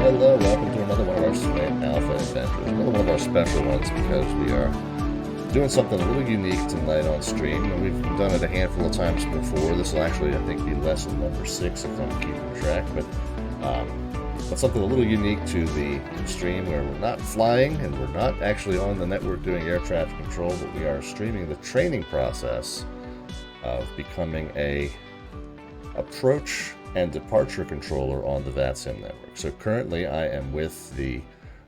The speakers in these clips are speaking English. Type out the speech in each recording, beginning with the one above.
Hello, welcome to another one of our Sweat Alpha adventures. Another one of our special ones because we are doing something a little unique tonight on stream. And we've done it a handful of times before. This will actually, I think, be lesson number 6 if I'm keeping track. But something a little unique to the stream where we're not flying and we're not actually on the network doing air traffic control, but we are streaming the training process of becoming a approach and departure controller on the VATSIM network. So currently I am with the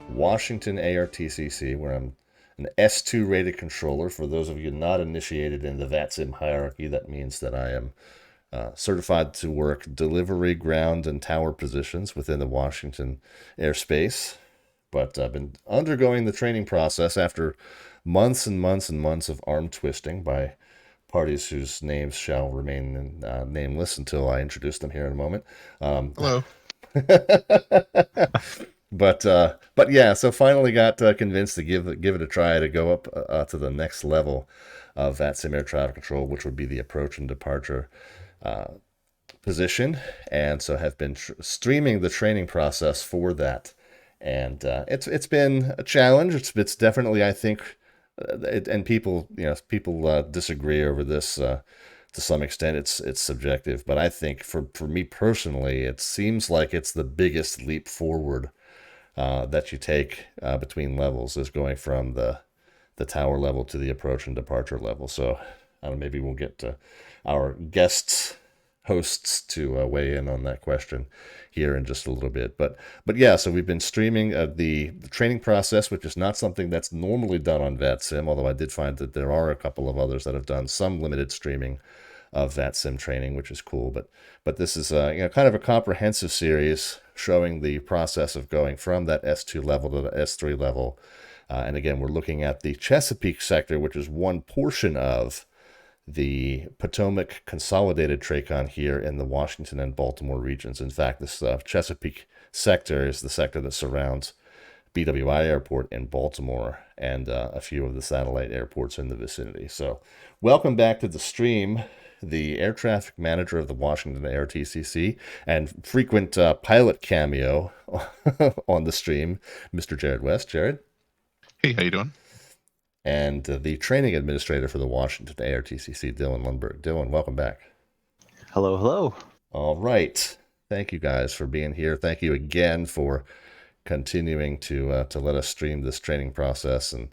Washington ARTCC, where I'm an S2 rated controller. For those of you not initiated in the VATSIM hierarchy, that means that I am certified to work delivery, ground, and tower positions within the Washington airspace. But I've been undergoing the training process after months and months and months of arm twisting by parties whose names shall remain nameless until I introduce them here in a moment. Hello. But yeah, so finally got convinced to give it a try to go up to the next level of VATSIM air traffic control, which would be the approach and departure position, and so have been streaming the training process for that, and it's been a challenge. It's definitely, I think. And people disagree over this to some extent. It's subjective, but I think for me personally, it seems like it's the biggest leap forward that you take between levels, is going from the tower level to the approach and departure level. So maybe we'll get our hosts to weigh in on that question here in just a little bit. But yeah, so we've been streaming the training process, which is not something that's normally done on VATSIM, although I did find that there are a couple of others that have done some limited streaming of VATSIM training, which is cool. But this is kind of a comprehensive series showing the process of going from that S2 level to the S3 level. And again, we're looking at the Chesapeake sector, which is one portion of the Potomac Consolidated TRACON here in the Washington and Baltimore regions. In fact, this Chesapeake sector is the sector that surrounds BWI Airport in Baltimore and a few of the satellite airports in the vicinity. So welcome back to the stream, the air traffic manager of the Washington ARTCC and frequent pilot cameo on the stream, Mr. Jared West. Jared? Hey, how you doing? And the training administrator for the Washington ARTCC, Dylan Lundberg. Dylan, welcome back. Hello, hello. All right. Thank you guys for being here. Thank you again for continuing to let us stream this training process, and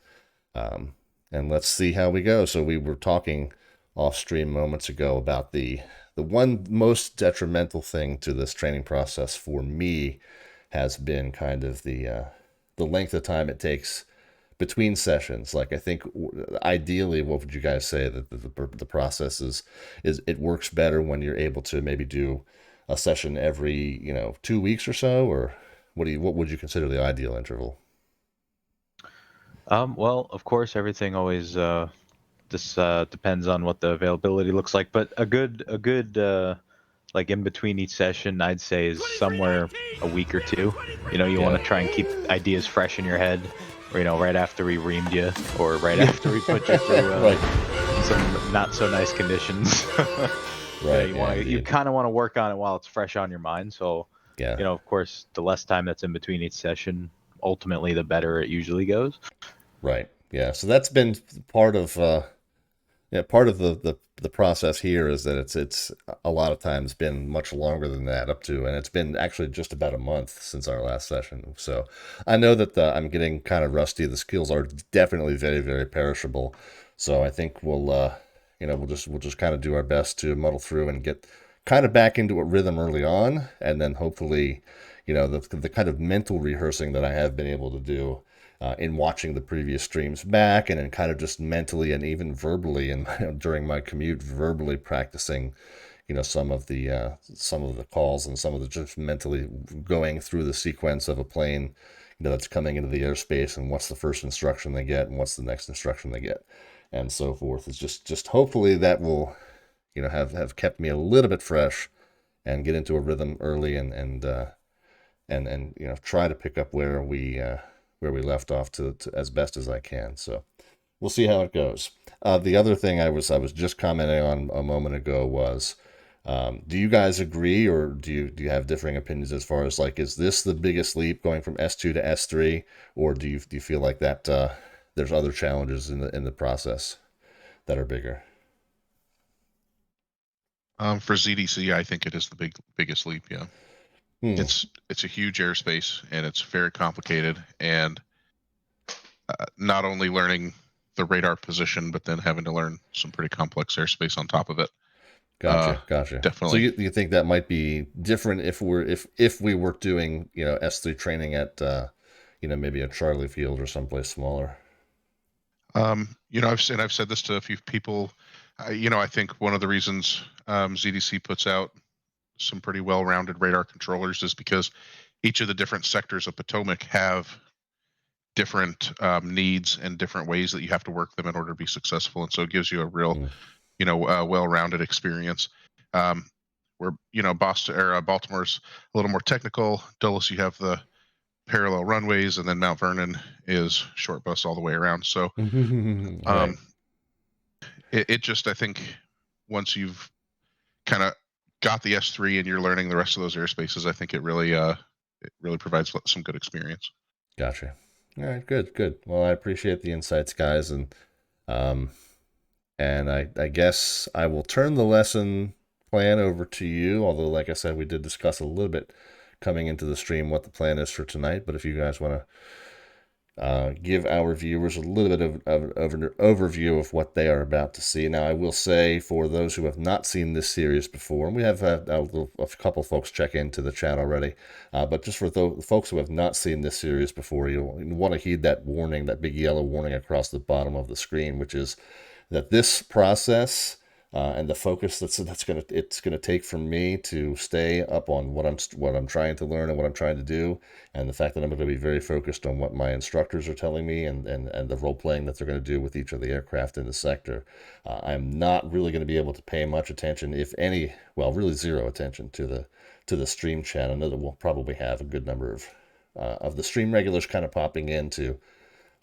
let's see how we go. So we were talking off stream moments ago about the one most detrimental thing to this training process for me has been kind of the length of time it takes between sessions. Like, I think ideally, what would you guys say that the process is it works better when you're able to maybe do a session every 2 weeks or so, or what would you consider the ideal interval? Well, of course, everything always this depends on what the availability looks like, but a good like in between each session, I'd say is somewhere a week or two. You want to try and keep ideas fresh in your head. Or, right after we reamed you, or right after we put you through some not so nice conditions. Right. You kind of want to work on it while it's fresh on your mind. So, of course, the less time that's in between each session, ultimately, the better it usually goes. Right. Yeah. So that's been part of the process here, is that it's a lot of times been much longer than that, and it's been actually just about a month since our last session. So I know that I'm getting kind of rusty. The skills are definitely very, very perishable. So I think we'll just kind of do our best to muddle through and get kind of back into a rhythm early on, and then hopefully, the kind of mental rehearsing that I have been able to do in watching the previous streams back, and in kind of just mentally and even verbally, and during my commute, verbally practicing, some of the calls, and some of the just mentally going through the sequence of a plane, that's coming into the airspace, and what's the first instruction they get, and what's the next instruction they get, and so forth. It's just hopefully that will, have kept me a little bit fresh, and get into a rhythm early, and try to pick up where we left off to as best as I can. So we'll see how it goes. The other thing I was just commenting on a moment ago was Do you guys agree, or do you have differing opinions as far as like, is this the biggest leap going from S2 to S3, or do you feel like that there's other challenges in the process that are bigger? For ZDC, I think it is the biggest leap. Yeah, it's a huge airspace and it's very complicated, and not only learning the radar position, but then having to learn some pretty complex airspace on top of it. Gotcha. So Definitely. you think that might be different if we were doing S3 training at maybe a Charlie Field or someplace smaller. I've said this to a few people. I think one of the reasons ZDC puts out some pretty well-rounded radar controllers is because each of the different sectors of Potomac have different needs and different ways that you have to work them in order to be successful, and so it gives you a real, well-rounded experience. Where Boston or Baltimore's a little more technical. Dulles, you have the parallel runways, and then Mount Vernon is short bus all the way around. So, Right. it just, I think, once you've kind of got the S3 and you're learning the rest of those airspaces, I think it really provides some good experience. Gotcha. All right, good. Well, I appreciate the insights, guys, um, and I guess I will turn the lesson plan over to you. Although, like I said, we did discuss a little bit coming into the stream what the plan is for tonight. But if you guys want to give our viewers a little bit of an overview of what they are about to see. Now, I will say for those who have not seen this series before, and we have had a couple folks check into the chat already, but just for the folks who have not seen this series before, you'll want to heed that warning, that big yellow warning across the bottom of the screen, which is that this process and the focus it's gonna take from me to stay up on what I'm trying to learn and what I'm trying to do, and the fact that I'm going to be very focused on what my instructors are telling me and the role playing that they're going to do with each of the aircraft in the sector. I'm not really going to be able to pay much attention, if any, well, really zero attention to the stream chat. I know that we'll probably have a good number of the stream regulars kind of popping in to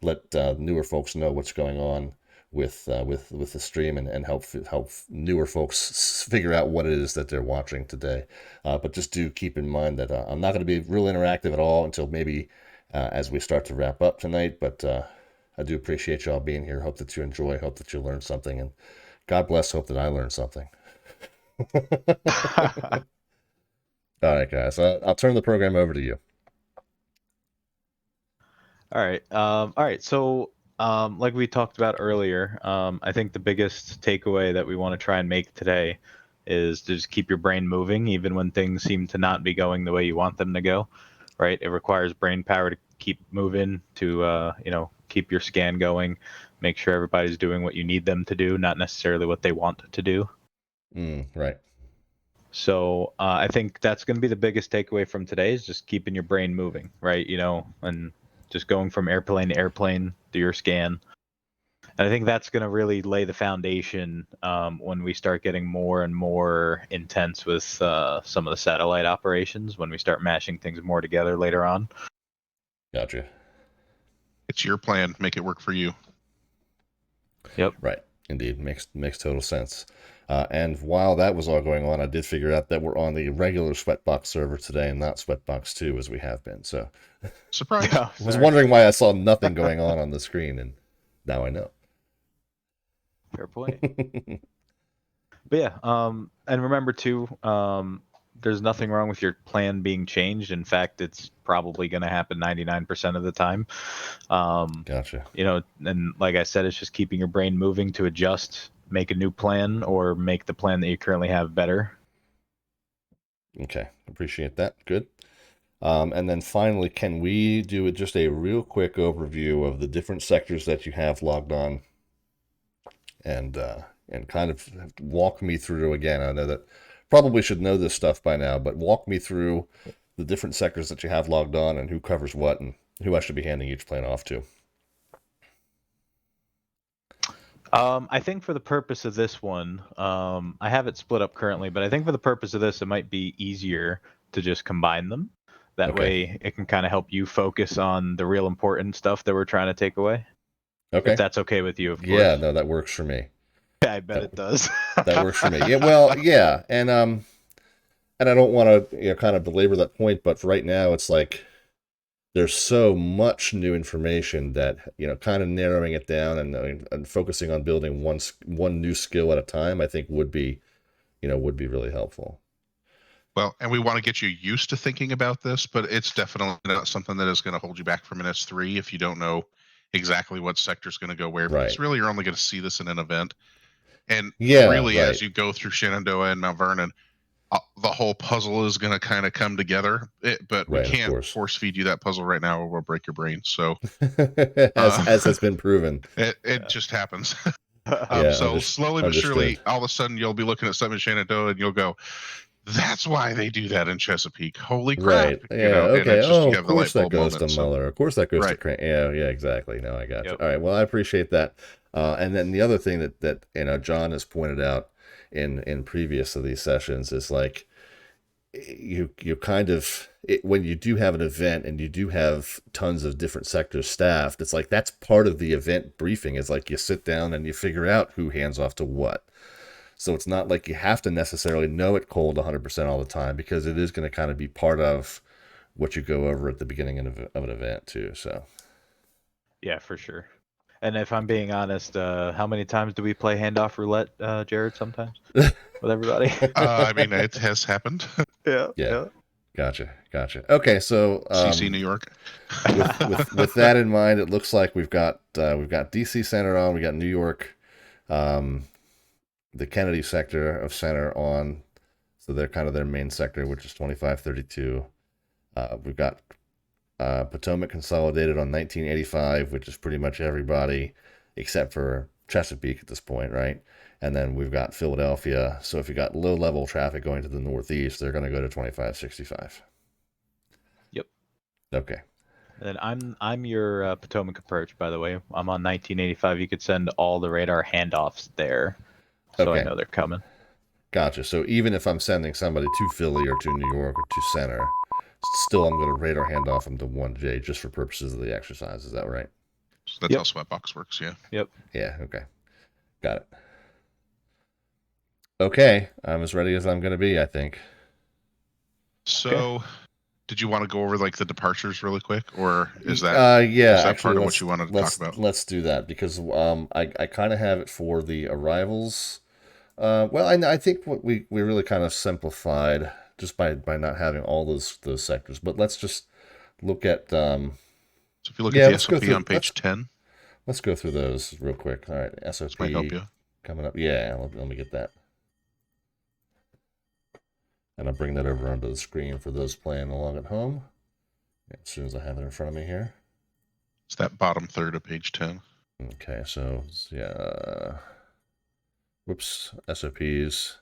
let newer folks know what's going on with the stream and help newer folks figure out what it is that they're watching today. But just do keep in mind that I'm not going to be real interactive at all until maybe as we start to wrap up tonight. But I do appreciate y'all being here. Hope that you enjoy. Hope that you learn something. And God bless. Hope that I learned something. All right, guys. I'll turn the program over to you. All right. So, like we talked about earlier, I think the biggest takeaway that we want to try and make today is to just keep your brain moving, even when things seem to not be going the way you want them to go. Right? It requires brain power to keep moving, to keep your scan going, make sure everybody's doing what you need them to do, not necessarily what they want to do. Right. So I think that's going to be the biggest takeaway from today, is just keeping your brain moving, right? And just going from airplane to airplane through your scan. And I think that's going to really lay the foundation when we start getting more and more intense with some of the satellite operations, when we start mashing things more together later on. Gotcha. It's your plan. Make it work for you. Yep. Right. Indeed. Makes total sense. And while that was all going on, I did figure out that we're on the regular Sweatbox server today and not Sweatbox 2 as we have been. So Surprise. Yeah, I was wondering why I saw nothing going on the screen, and now I know. Fair point. But yeah, and remember too, there's nothing wrong with your plan being changed. In fact, it's probably going to happen 99% of the time. Gotcha. And like I said, it's just keeping your brain moving to adjust, make a new plan, or make the plan that you currently have better. Okay. Appreciate that. Good. And then finally, can we do just a real quick overview of the different sectors that you have logged on, and kind of walk me through again? I know that probably should know this stuff by now, but walk me through the different sectors that you have logged on and who covers what and who I should be handing each plane off to. I think for the purpose of this one, I have it split up currently, but I think for the purpose of this, it might be easier to just combine them. That way it can kind of help you focus on the real important stuff that we're trying to take away. Okay. If that's okay with you, of course. Yeah, no, that works for me. Yeah, I bet it does. That works for me. Yeah, well, yeah, and I don't want to kind of belabor that point, but for right now, it's like there's so much new information that kind of narrowing it down and focusing on building one new skill at a time, I think would be really helpful. Well, and we want to get you used to thinking about this, but it's definitely not something that is going to hold you back from an S3 if you don't know exactly what sector is going to go where. Right. Because really, you're only going to see this in an event. And Yeah, really, right. as you go through Shenandoah and Mount Vernon, the whole puzzle is going to kind of come together. But we Right, of can't course. force feed you that puzzle right now, or we'll break your brain. So as has been proven. It just happens. Yeah, so slowly but surely, understood. all of a sudden, you'll be looking at something in Shenandoah, and you'll go, "That's why they do that in Chesapeake." Holy crap! Right. Yeah. And Okay. it's just, you Of have the course light that bulb goes moment. to Muller. Of course that goes to Right. Crane. Yeah. Yeah. Exactly. No, I got you. Yep. All right. Well, I appreciate that. And then the other thing that John has pointed out in previous of these sessions is like you kind of when you do have an event and you do have tons of different sectors staffed, it's like that's part of the event briefing. Is like you sit down and you figure out who hands off to what. So it's not like you have to necessarily know it cold 100% all the time, because it is going to kind of be part of what you go over at the beginning of an event too. So Yeah, for sure. And if I'm being honest, how many times do we play handoff roulette, Jared? Sometimes with everybody. I mean, it has happened. Yeah. Gotcha. Okay, so CC New York. with that in mind, it looks like we've got DC Center on, we got New York, the Kennedy sector of center on, so they're kind of their main sector, which is 2532. We've got Potomac consolidated on 1985, which is pretty much everybody except for Chesapeake at this point, right? And then we've got Philadelphia. So if you got low level traffic going to the northeast, they're going to go to 2565. Yep. Okay. And I'm your Potomac approach, by the way. I'm on 1985. You could send all the radar handoffs there, so Okay. I know they're coming. Gotcha. So even if I'm sending somebody to Philly or to New York or to center, still I'm going to radar hand off them to 1J just for purposes of the exercise. Is that right? So that's how Sweatbox works, yeah. Yep. Yeah, okay. Got it. Okay, I'm as ready as I'm going to be, I think. So, did you want to go over like the departures really quick, or is that yeah, is that actually, part of what you wanted to talk about? Let's do that, because I kind of have it for the arrivals. Well, I think what we really kind of simplified just by not having all those sectors. But let's just look at. So if you look at the SOP on page 10, let's go through those real quick. All right, SOP this might help you. Coming up. Yeah, let me get that. And I'll bring that over onto the screen for those playing along at home. As soon as I have it in front of me here. It's that bottom third of page 10. Okay, so yeah. Whoops, SOPs.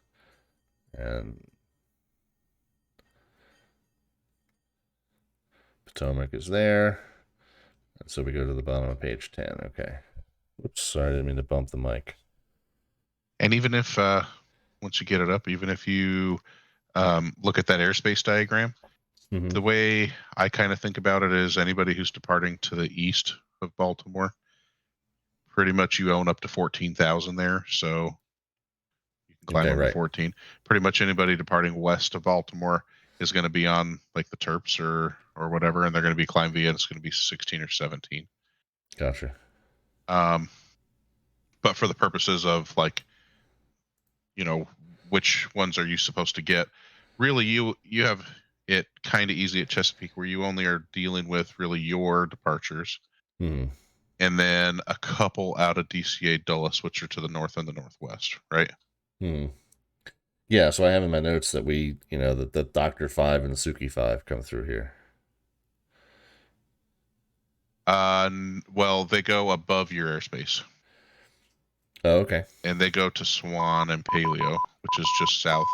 And Potomac is there. And so we go to the bottom of page 10. Okay. Whoops, sorry, I didn't mean to bump the mic. And even if, once you get it up, even if you look at that airspace diagram, the way I kind of think about it is anybody who's departing to the east of Baltimore, pretty much you own up to 14,000 there. So you can climb over 14. Pretty much anybody departing west of Baltimore is going to be on like the Terps or whatever, and they're going to be climb via, and it's going to be 16 or 17. Gotcha. But for the purposes of like, which ones are you supposed to get? Really, you have it kind of easy at Chesapeake, where you only are dealing with really your departures, and then a couple out of DCA Dulles, which are to the north and the northwest, right? Yeah, so I have in my notes that we, that the Dr. 5 and the Suki 5 come through here. Well, they go above your airspace. Oh, okay. And they go to Swan and Paleo, which is just southeast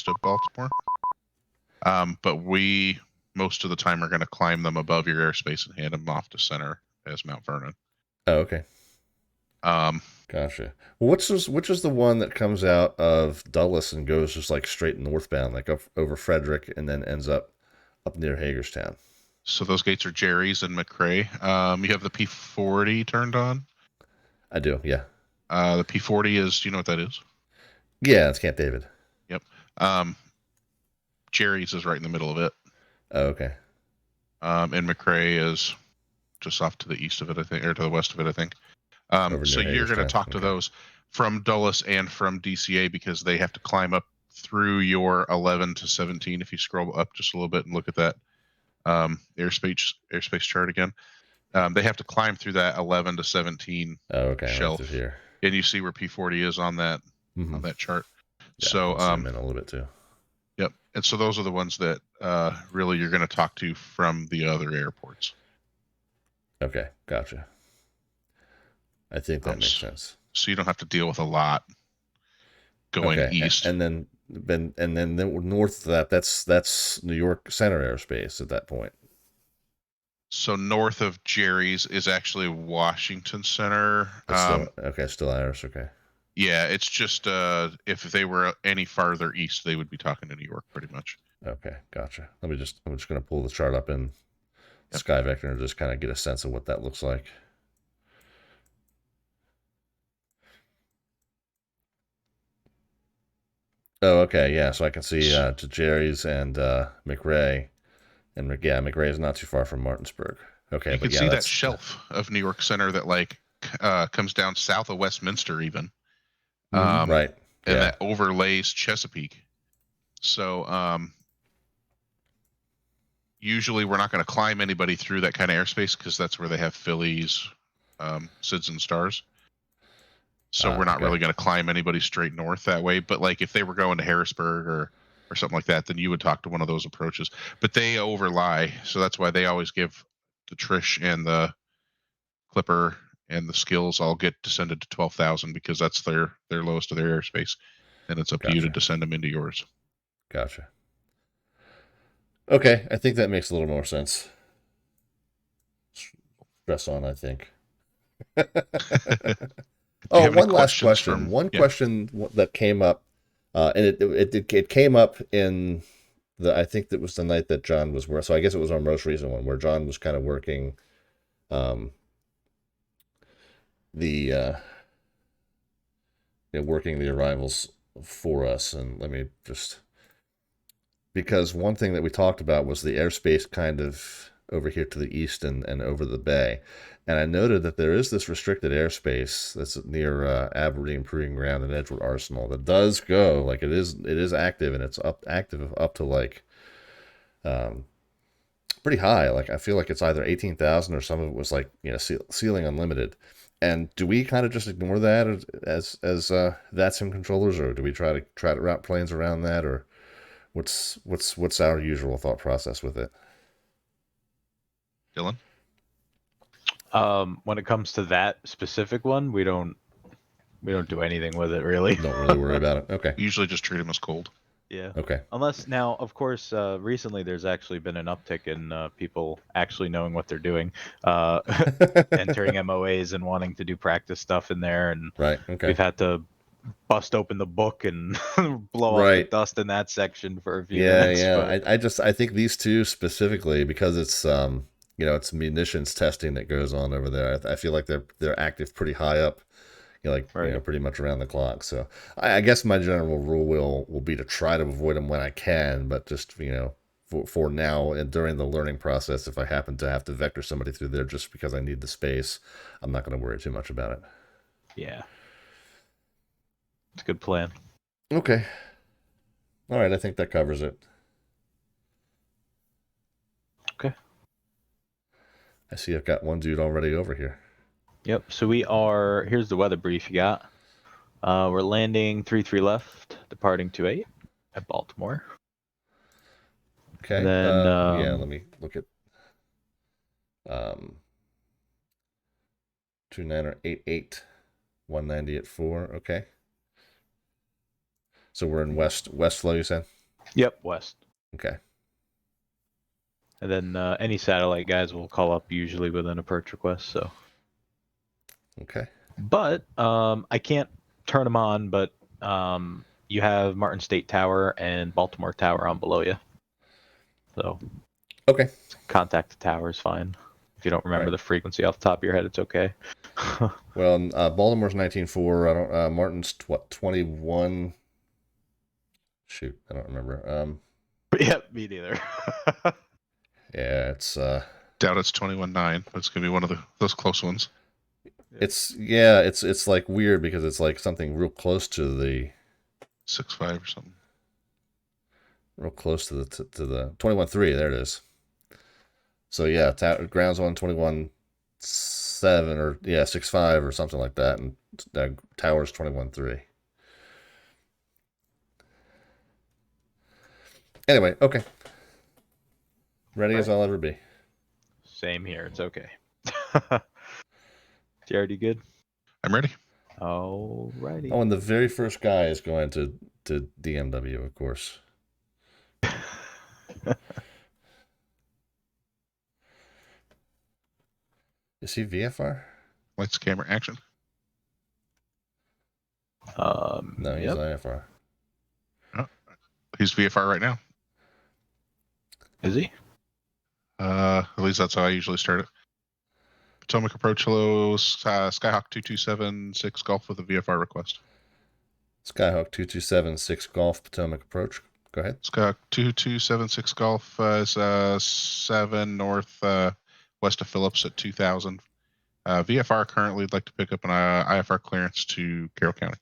of Baltimore. But we, most of the time, are going to climb them above your airspace and hand them off to center as Mount Vernon. Oh, okay. Gotcha. Well, which is the one that comes out of Dulles and goes just like straight northbound, like up over Frederick, and then ends up near Hagerstown? So those gates are Jerry's and McRae. You have the P40 turned on? I do, yeah. The P-40 is, do you know what that is? Yeah, it's Camp David. Yep. Jerry's is right in the middle of it. Oh, okay. And McRae is just off to the east of it, I think, or to the west of it, I think. Over So near you're going to Hagerstown. talk to those from Dulles and from DCA because they have to climb up through your 11 to 17. If you scroll up just a little bit and look at that airspace chart again, they have to climb through that 11 to 17 Oh, okay. shelf, Right here. and you see where P-40 is on that chart. Yeah, So zoom in a little bit too. Yep. And so those are the ones that really you're going to talk to from the other airports. Okay, gotcha. I think that makes sense. So you don't have to deal with a lot going east. And then north of that, that's New York Center airspace at that point. So north of Jerry's is actually Washington Center. Still Iris. Okay. Yeah, it's just if they were any farther east, they would be talking to New York pretty much. Okay, gotcha. I'm just going to pull the chart up in Sky Vector and just kind of get a sense of what that looks like. Oh, okay, yeah. So I can see to Jerry's and McRae, and McRae is not too far from Martinsburg. Okay, you can see that shelf of New York Center that like comes down south of Westminster, even. Right. And that overlays Chesapeake. So usually we're not going to climb anybody through that kind of airspace because that's where they have Phillies, SIDS, and Stars. So we're not really going to climb anybody straight north that way. But like if they were going to Harrisburg or something like that, then you would talk to one of those approaches. But they overlie, so that's why they always give the Trish and the Clipper and the Skills all get descended to 12,000 because that's their lowest of their airspace, and it's up to you to descend them into yours. Gotcha. Okay, I think that makes a little more sense. Stress on, I think. Oh, one last question. Question that came up, and it came up in I think that was the night that John was working. So I guess it was our most recent one where John was kind of working working the arrivals for us. And let me just, because one thing that we talked about was the airspace kind of over here to the east and over the bay. And I noted that there is this restricted airspace that's near Aberdeen Proving Ground and Edgewood Arsenal that does go, like it is active, and it's active up to like pretty high. Like I feel like it's either 18,000 or some of it was like, ceiling unlimited. And do we kind of just ignore that as VATSIM controllers, or do we try to route planes around that, or what's our usual thought process with it? Dylan? When it comes to that specific one, we don't do anything with it, really. Don't really worry about it. Okay. Usually just treat them as cold. Yeah. Okay. Unless now, of course, recently there's actually been an uptick in people actually knowing what they're doing, entering MOAs and wanting to do practice stuff in there, and right. Okay. We've had to bust open the book and blow off the dust in that section for a few minutes. Yeah. I think these two specifically, because it's it's munitions testing that goes on over there. I feel like they're active pretty high up, pretty much around the clock. So I guess my general rule will be to try to avoid them when I can, but just for now and during the learning process, if I happen to have to vector somebody through there just because I need the space, I'm not going to worry too much about it. Yeah, it's a good plan. Okay. All right, I think that covers it. Okay. I see I've got one dude already over here. Yep, so here's the weather brief you got. We're landing 33 left, departing 28 at Baltimore. Okay. And then, let me look at 2988, 190 at 4. Okay. So we're in west flow, you said? Yep, west. Okay. And then any satellite guys will call up usually within a perch request, so. Okay. But I can't turn them on, but you have Martin State Tower and Baltimore Tower on below you. So okay. Contact the tower is fine. If you don't remember Right. the frequency off the top of your head, it's okay. Well, Baltimore's 19.4. I don't. Martin's 21. Shoot, I don't remember. Yep, me neither. Yeah, it's Doubt it's 21.9, but it's gonna be one of those close ones. it's like weird because it's like something real close to the 6.5 or something. real close to the 21.3. There it is. So yeah, ground's on 21.7 or 6.5 or something like that, and tower's 21.3. Anyway, okay. Ready as I'll ever be. Same here. It's okay. Jared, you good? I'm ready. Alrighty. Oh, and the very first guy is going to DMW, of course. Is he VFR? Lights, camera, action. No, he's Yep. IFR. Oh, he's VFR right now. Is he? At least that's how I usually start it. Potomac approach, hello, Skyhawk 2276 Golf with a VFR request. Skyhawk 2276 Golf Potomac approach. Go ahead. Skyhawk 2276 Golf is 7 north west of Phillips at 2000. VFR currently would like to pick up an IFR clearance to Carroll County.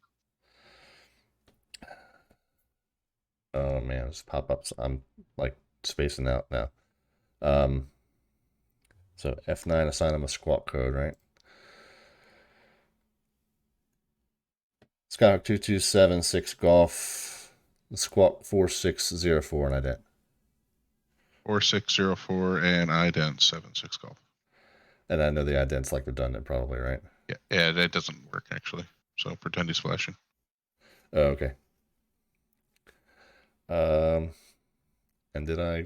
Oh man, it's pop-ups. I'm like spacing out now. So F9 assign him a squawk code, right? Skyhawk 2276 Golf squawk 4604 and ident. 4604 and ident 76 Golf. And I know the ident's like redundant probably, right? Yeah, that doesn't work actually. So pretend he's flashing. Oh, okay. And did I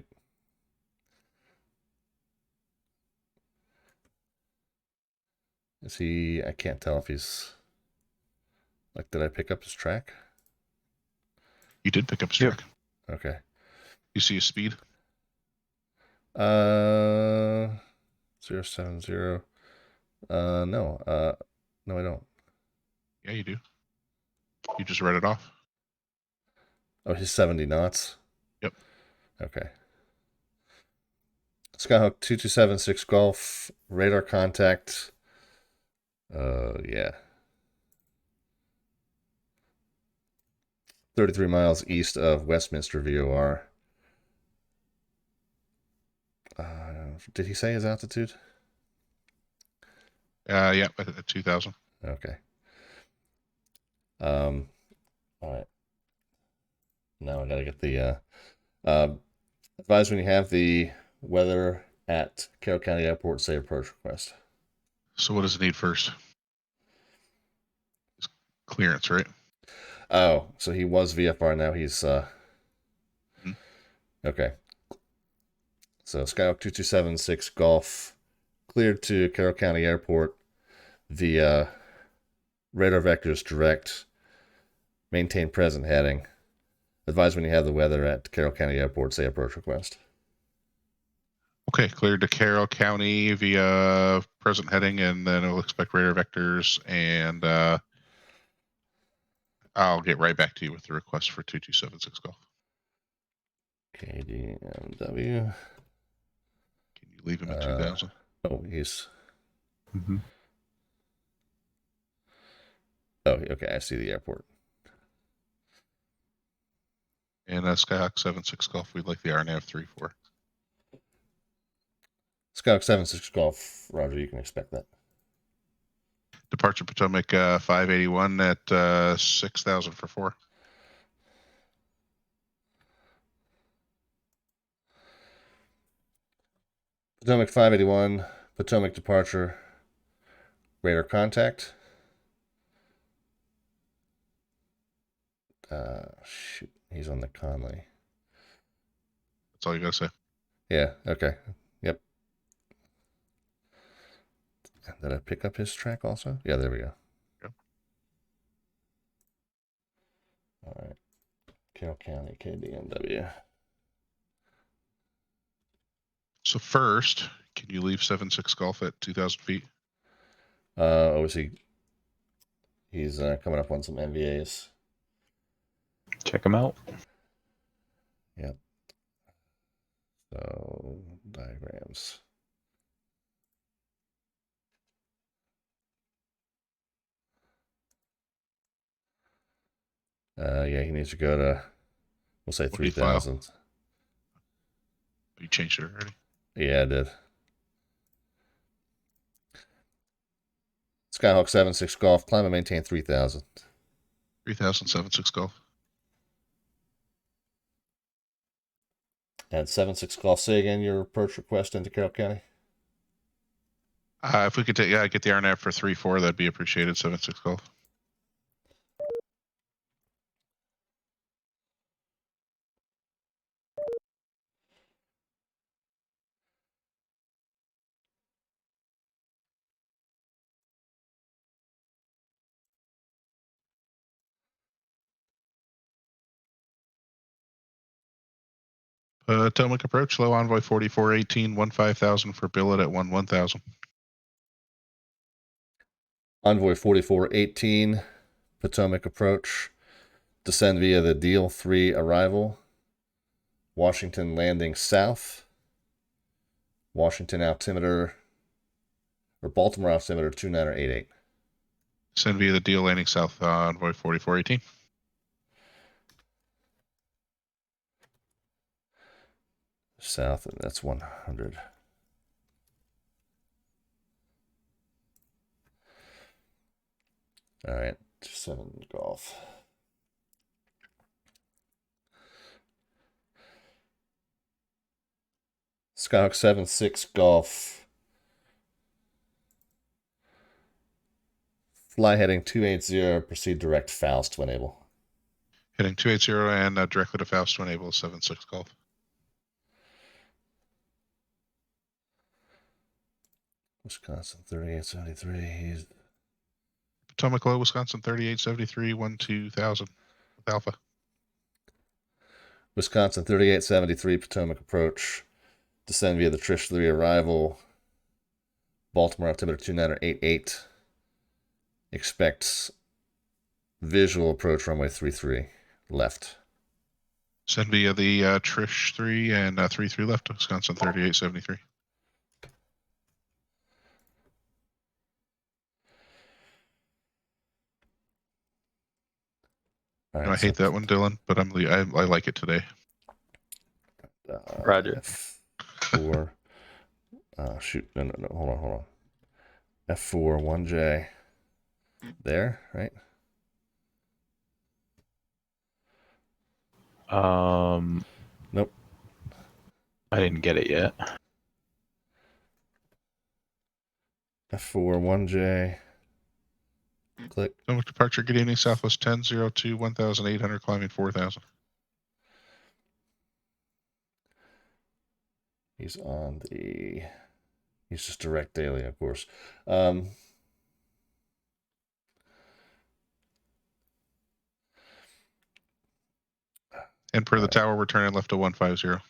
is he I can't tell if he's like did I pick up his track? You did pick up his track. Okay. You see his speed? 070. No. No, I don't. Yeah, you do. You just read it off. Oh, he's 70 knots. Yep. Okay. Skyhawk 2276 Golf radar contact. Yeah. 33 miles east of Westminster VOR. Did he say his altitude? Yeah, at 2000. Okay. All right. Now I gotta get the advise when you have the weather at Carroll County Airport, say approach request. So what does it need first? It's clearance, right? Oh, so he was VFR, now he's okay. So Skyhawk 2276 Golf cleared to Carroll County Airport. The radar vectors direct. Maintain present heading. Advise when you have the weather at Carroll County Airport, say approach request. Okay, cleared to Carroll County via present heading, and then it'll expect radar vectors, and I'll get right back to you with the request for 2276 Golf. KDMW. Can you leave him at 2000? Oh, he's... Mm-hmm. Oh, okay, I see the airport. And Skyhawk 76 Golf, we'd like the RNAV 34. Skyhawk 76 Golf, Roger, you can expect that. Departure Potomac 581 at 6000 for 4. Potomac 581, Potomac departure, radar contact. Shoot, he's on the Conley. That's all you gotta say. Yeah, okay. Yep. Did I pick up his track also? Yeah, there we go. Yep. All right. Carroll County, KDMW. So first, Can you leave 7-6 Golf at 2,000 feet? Obviously, he's coming up on some NVAs. Check them out. Yep. So, diagrams. Yeah, he needs to go to, we'll say What do you file? 3,000. You changed it already. Yeah, I did. Skyhawk 7-6 Golf, climb and maintain 3,000. 3,000, 7-6 Golf. And 7-6 Golf, say again your approach request into Carroll County. If we could get the RNAV for 3-4, that'd be appreciated. 7-6 Golf. Potomac approach, low envoy 4418, 15,000 for billet at 1,000. Envoy 4418, Potomac approach, descend via the Deal 3 arrival, Washington landing south, Washington altimeter, or Baltimore altimeter 2988. Send via the Deal landing south, envoy 4418. South, and that's 100. All right, 7 Golf. Skyhawk 7-6 Golf. Fly heading 280, proceed direct Faust to enable. Heading 280 and directly to Faust to enable 7-6 Golf. Wisconsin 3873. He's Potomac low, Wisconsin 3873, 12,000 with Alpha. Wisconsin 3873, Potomac approach. Descend via the Trish 3 arrival. Baltimore altimeter 2988. Expects visual approach runway 33 left. Send via the Trish 3 and 33 left, Wisconsin 3873. All right, I hate that one, Dylan, but I like it today. Roger. F4. Shoot. No. Hold on. F4, 1J. There, right? Nope. I didn't get it yet. F4, 1J. Click. Potomac departure, good evening, Southwest 1002, 1,800, climbing 4,000. He's on the. He's just direct daily, of course. And per the tower, we're turning left to 150.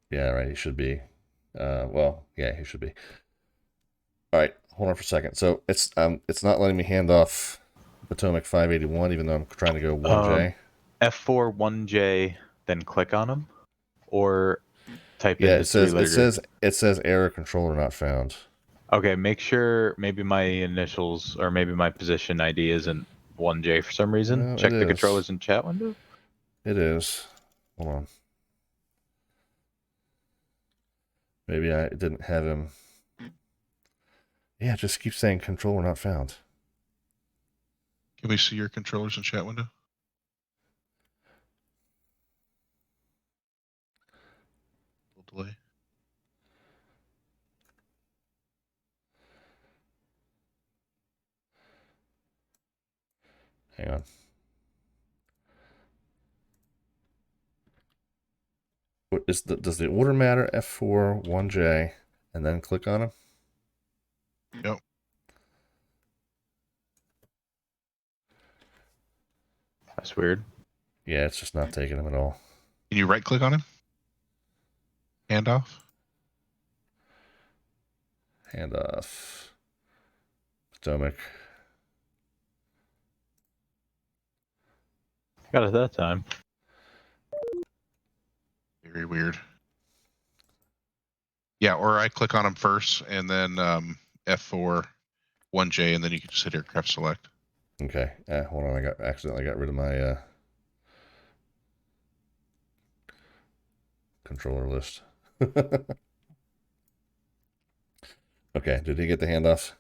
Yeah, right. He should be. Well, yeah, he should be. All right, hold on for a second. So it's not letting me hand off Potomac 581, even though I'm trying to go 1J. F4 1J, then click on them, or type Yeah, in the it says error controller not found. Okay, make sure maybe my initials or maybe my position ID isn't 1J for some reason. No, Check it the is. controllers in chat window. It is. Hold on. Maybe I didn't have him. Yeah, it just keeps saying controller not found. Can we see your controllers in chat window? A little delay. Hang on. Does the order matter? F4, 1J, and then click on him? Yep. That's weird. Yeah, it's just not taking him at all. Can you right click on him? Handoff. Handoff. Potomac. Got it that time. Very weird. Yeah, or I click on them first and then F4, 1J, and then you can just hit aircraft select. Okay. Hold on. I accidentally got rid of my controller list. Okay. Did he get the handoffs?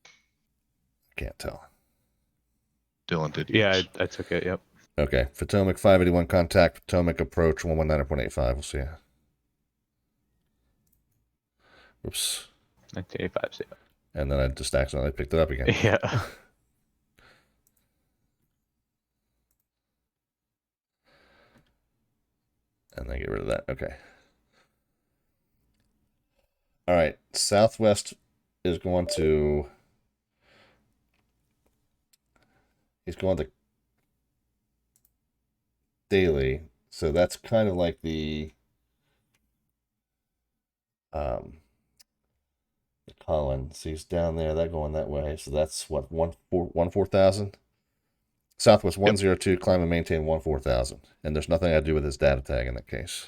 I can't tell. Dylan did. Yeah, Yes. I took it. Yep. Okay. Potomac 581 contact. Potomac approach 119.85. We'll see. Whoops. 1985. And then I just accidentally picked it up again. Yeah. And then get rid of that. Okay. All right. Southwest is going to. He's going to daily. So that's kind of like the Colin. So he's down there. They're going that way. So that's what 4,000. Southwest 102. Climb and maintain 14,000. And there's nothing I do with his data tag in that case.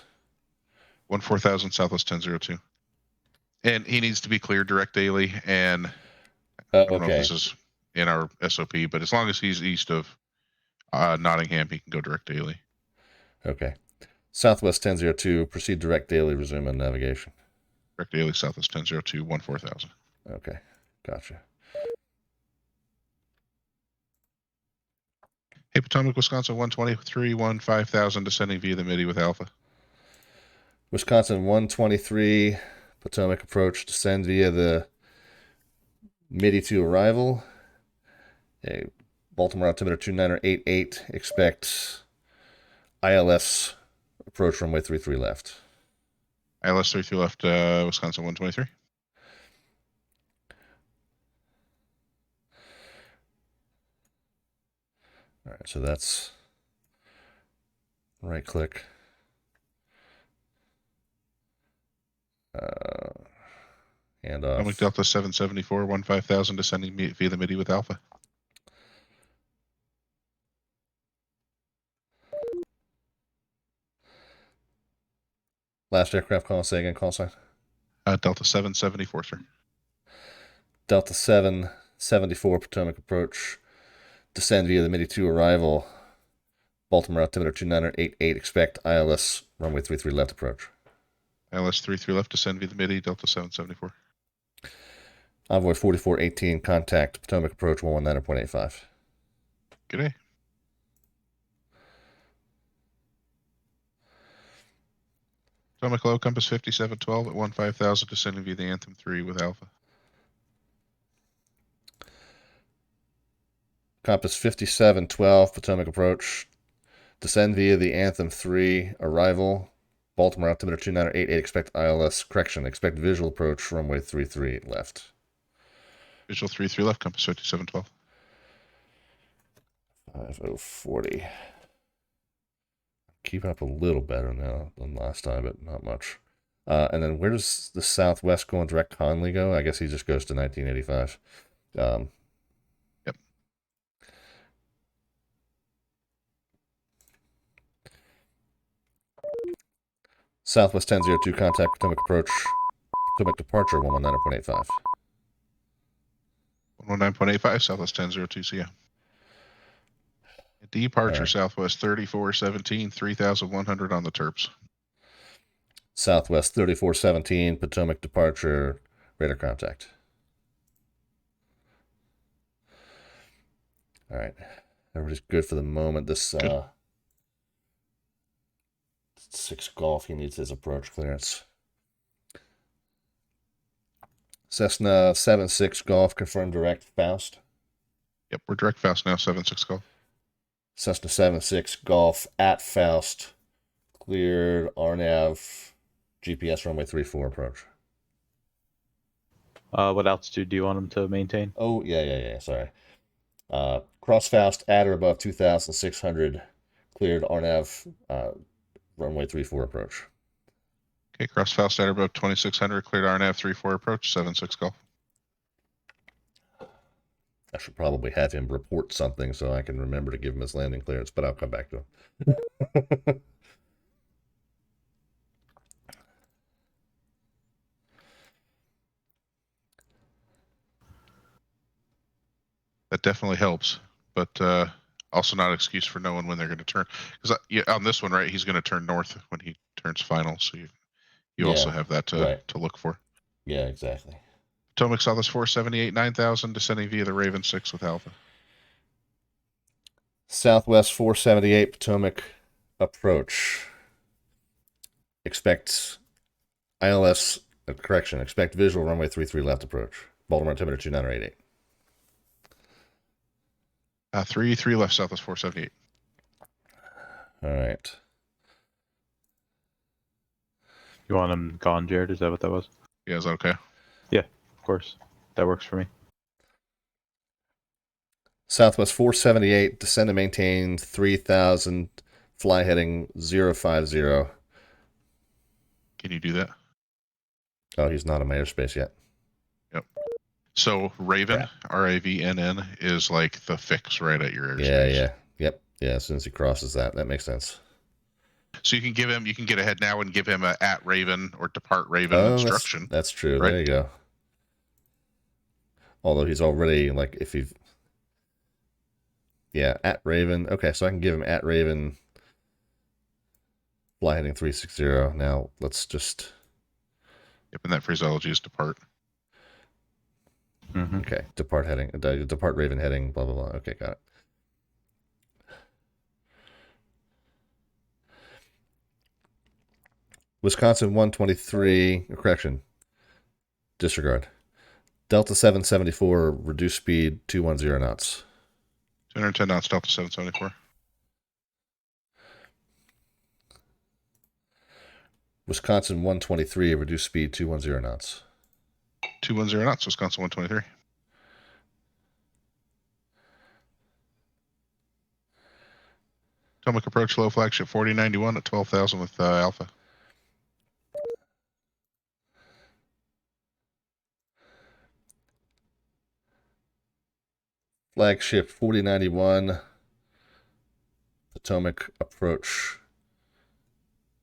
14,000 Southwest 1002. And he needs to be cleared direct daily. And I don't know if this is in our SOP, but as long as he's east of Nottingham, he can go direct daily. Okay. Southwest 1002. Proceed direct daily. Resume on navigation. Direct daily Southwest 1002, 14,000. Okay. Gotcha. Hey, Potomac, Wisconsin 123, 15,000 descending via the MIDI with Alpha. Wisconsin 123, Potomac approach, descend via the MIDI to arrival. Baltimore altimeter 2988, expect ILS approach runway 33 left. ILS 33 left, Wisconsin 123. All right, so that's right click. And Potomac Delta 774, 15,000 descending via the MIDI with Alpha. Last aircraft call, say again, call sign. Delta 774, sir. Delta 774, Potomac approach, descend via the MIDI to arrival. Baltimore altimeter 2988, expect ILS runway 33 left approach. ILS 33 left, descend via the MIDI, Delta 774. Envoy 4418, contact Potomac approach 119.85. Good day. Potomac low, compass 5712 at 15,000, descending via the Anthem 3 with Alpha. Compass 5712, Potomac approach, descend via the Anthem 3, arrival. Baltimore altimeter 2988, expect ILS, correction, expect visual approach, runway 33 left. Visual 33 left, compass 5712. 5040. Keep up a little better now than last time, but not much. And then where does the Southwest going direct Conley go? I guess he just goes to 1985. Yep. Southwest 1002, contact Potomac approach, Potomac departure 119.85. 119.85, Southwest 1002, so yeah. Departure Southwest 3417, 3,100 on the Terps. Southwest 3417, Potomac departure, radar contact. All right. Everybody's good for the moment. This 6 Golf, he needs his approach clearance. Cessna 76 Golf, confirmed direct Faust. Yep, we're direct Faust now, 76 Golf. Cessna 76 Golf at Faust, cleared RNAV, GPS runway 34 approach. What altitude do you want them to maintain? Oh, yeah, sorry. Cross Faust at or above 2,600, cleared RNAV, runway 34 approach. Okay, cross foul status above 2600, cleared RNF 3-4 approach, 7-6 golf. I should probably have him report something so I can remember to give him his landing clearance, but I'll come back to him. That definitely helps, but also not an excuse for knowing when they're going to turn. Because yeah, on this one, right, he's going to turn north when he turns final, so you Yeah, also have that to look for. Yeah, exactly. Potomac Southwest 478, 9000, descending via the Raven 6 with Alpha. Southwest 478 Potomac approach. Expect ILS, correction, expect visual runway 33 left approach. Baltimore altimeter 2988. 3 left Southwest 478. All right. You want him gone, Jared? Is that what that was? Yeah, is that okay? Yeah, of course. That works for me. Southwest 478, descend and maintain 3000, fly heading 050. Can you do that? Oh, he's not in my airspace yet. Yep. So Raven, RAVNN, is like the fix right at your airspace. Yeah. Yep. Yeah, as soon as he crosses that makes sense. So you can give him, you can get ahead now and give him a at Raven or depart Raven instruction. That's true. Right? There you go. Although he's already, like, if you've... Yeah, at Raven. Okay, so I can give him at Raven, fly heading 360. Now, let's just... Yep, and that phraseology is depart. Mm-hmm. Okay, depart heading, depart Raven heading, blah, blah, blah. Okay, got it. Wisconsin 123, correction, disregard. Delta 774, reduce speed 210 knots. 210 knots, Delta 774. Wisconsin 123, reduce speed 210 knots. 210 knots, Wisconsin 123. Potomac approach low flagship 4091 at 12,000 with Alpha. Flagship 4091, Potomac approach.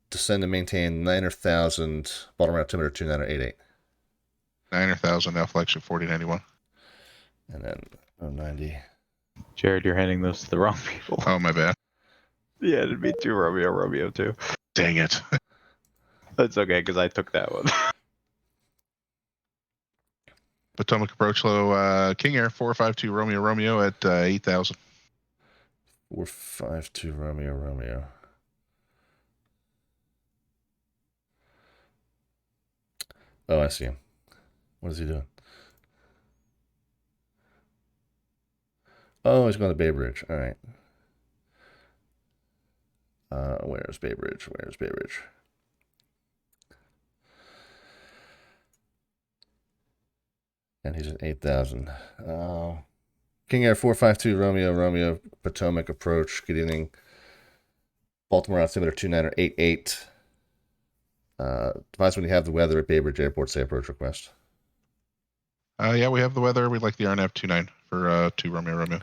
Descend and maintain 9,000, Baltimore altimeter 2988. 9,000 now, flagship 4091. And then 090. Jared, you're handing those to the wrong people. Oh, my bad. Yeah, it'd be two Romeo too. Dang it. That's okay, because I took that one. Potomac approach low, King Air 452 Romeo at 8,000. 452 Romeo. Oh, I see him. What is he doing? Oh, he's going to Bay Bridge. All right. Where's Bay Bridge? And he's at 8,000. King Air 452 Romeo, Potomac approach. Good evening. Baltimore altimeter 2988. Advise when you have the weather at Bay Bridge Airport, say approach request. Yeah, we have the weather. We'd like the RNF 29 for 2 Romeo.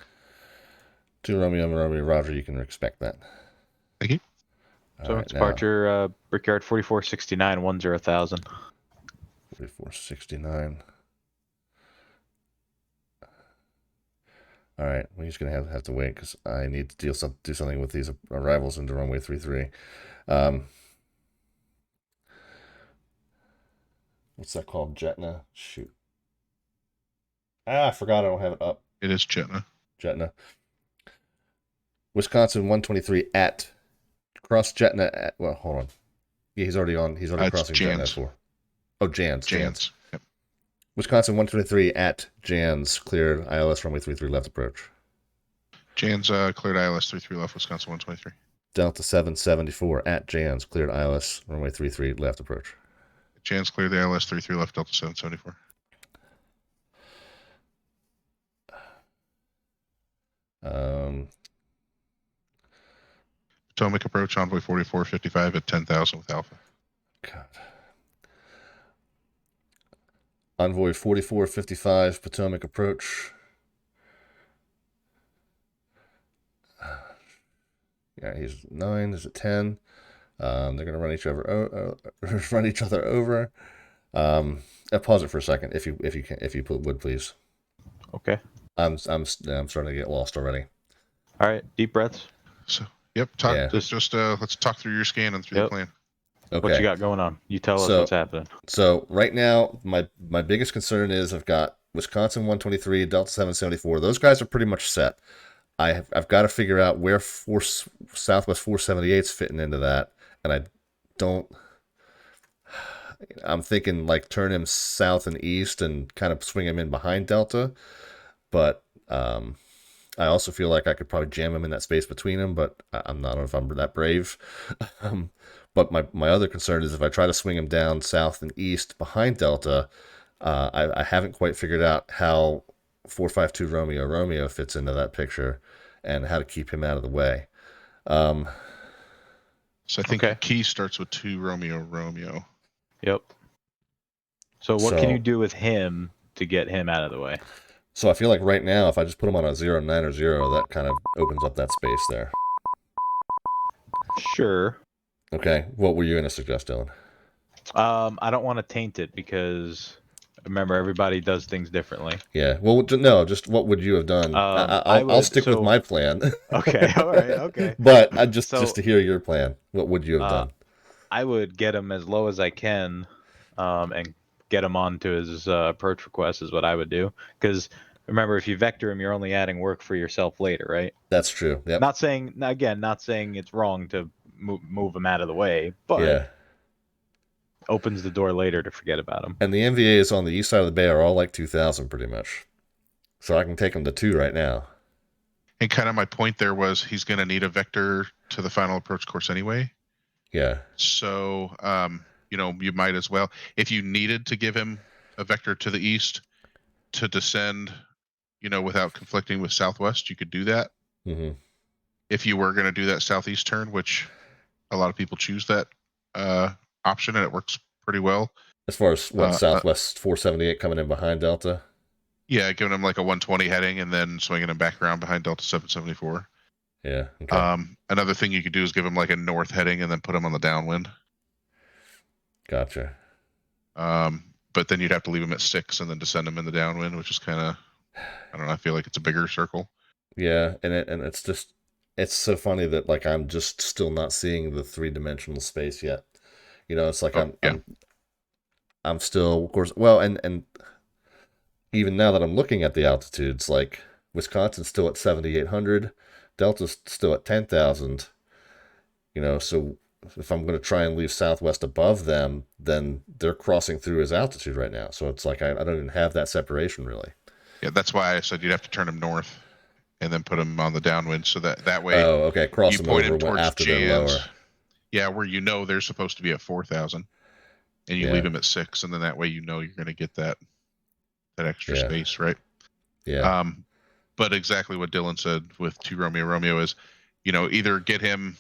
2 Romeo, Roger, you can expect that. Thank you. So right, departure, Brickyard 4469, 10,000. 4469. All right, we're just gonna have to wait because I need to do something with these arrivals into runway 33. What's that called? Jetna? Shoot. I forgot I don't have it up. It is Jetna. Wisconsin 123 at cross Jetna at, well, hold on. Yeah, he's already crossing Jetna at 4. Oh, Jans. Yep. Wisconsin 123 at Jans, cleared ILS runway 33 left approach. Jans cleared ILS 33 left, Wisconsin 123. Delta 774 at Jans, cleared ILS runway 33 left approach. Jans cleared the ILS 33 left, Delta 774. Um, Potomac approach, Envoy 4455 at 10,000 with Alpha. God, Envoy 4455 Potomac approach. Yeah, he's 9. There's a 10. They're gonna run each other run each other over. I'll pause it for a second if you can, if you would please. Okay. I'm starting to get lost already. All right. Deep breaths. So, yep. Talk. Yeah. Just let's talk through your scan and through Yep. the plan. Okay. What you got going on? You tell us what's happening. So right now, my biggest concern is I've got Wisconsin 123, Delta 774. Those guys are pretty much set. I've got to figure out where Southwest 478's fitting into that, and I don't. I'm thinking like turn him south and east and kind of swing him in behind Delta, but I also feel like I could probably jam him in that space between them, but I'm not know if I'm that brave. But my other concern is if I try to swing him down south and east behind Delta, I haven't quite figured out how 452 Romeo fits into that picture and how to keep him out of the way. So I think the key starts with 2 Romeo. Yep. So what can you do with him to get him out of the way? So I feel like right now, if I just put him on a 0, 9, or 0, that kind of opens up that space there. Sure. Okay. What were you going to suggest, Dylan? I don't want to taint it because remember everybody does things differently. Yeah. Well, no. Just what would you have done? I'll stick with my plan. Okay. All right. Okay. But just to hear your plan, what would you have done? I would get him as low as I can, and get him onto his approach request is what I would do. Because remember, if you vector him, you're only adding work for yourself later, right? That's true. Yep. Not saying it's wrong to move him out of the way, but opens the door later to forget about him. And the NVAs on the east side of the bay are all like 2,000 pretty much. So I can take him to 2 right now. And kind of my point there was he's going to need a vector to the final approach course anyway. Yeah. So, you might as well, if you needed to give him a vector to the east to descend, without conflicting with Southwest, you could do that. Mm-hmm. If you were going to do that southeast turn, which a lot of people choose that option, and it works pretty well. As far as Southwest 478 coming in behind Delta? Yeah, giving him like a 120 heading and then swinging him back around behind Delta 774. Yeah. Okay. Another thing you could do is give him like a north heading and then put him on the downwind. Gotcha. But then you'd have to leave him at 6 and then descend him in the downwind, which is kind of, I don't know, I feel like it's a bigger circle. Yeah, and it's just, it's so funny that like I'm just still not seeing the 3-dimensional space yet. It's like I'm still, of course, well, and even now that I'm looking at the altitudes, like Wisconsin's still at 7,800, Delta's still at 10,000. So if I'm going to try and leave Southwest above them, then they're crossing through his altitude right now. So it's like I don't even have that separation really. Yeah, that's why I said you'd have to turn him north and then put him on the downwind, so that way. Oh, okay. Cross them over towards after they're lower. Yeah, where they're supposed to be at 4,000, and you leave them at 6, and then that way you're going to get that extra space, right? Yeah. But exactly what Dylan said with 2 Romeo is, either get him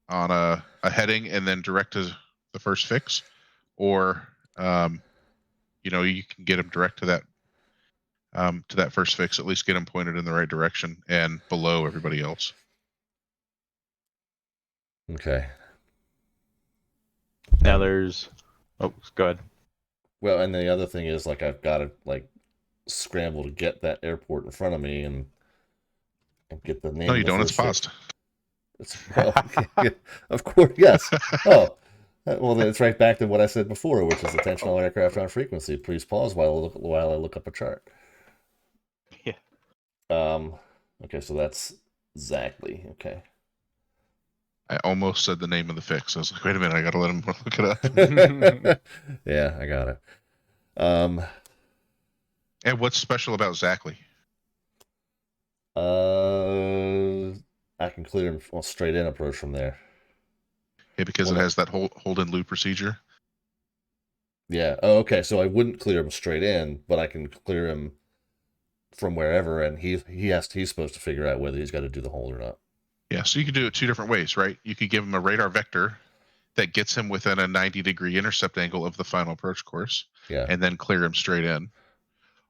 on a heading and then direct to the first fix, or you can get him direct to that first fix. At least get him pointed in the right direction and below everybody else. Okay. Now there's, go ahead. Well, and the other thing is like I've got to like scramble to get that airport in front of me and get the name. No, you don't. It's paused. Of course, yes. Oh, well, then it's right back to what I said before, which is attention all aircraft on frequency. Please pause while I look up a chart. Yeah. Okay, so that's exactly okay. I almost said the name of the fix. I was like, wait a minute, I gotta let him look it up. Yeah, I got it. And what's special about Zackley? I can clear him on straight in approach from there. Yeah, because it has that hold in loop procedure. Yeah. Oh, okay. So I wouldn't clear him straight in, but I can clear him from wherever, and he's supposed to figure out whether he's got to do the hold or not. Yeah. So you could do it 2 different ways, right? You could give him a radar vector that gets him within a 90-degree intercept angle of the final approach course, Yeah. and then clear him straight in.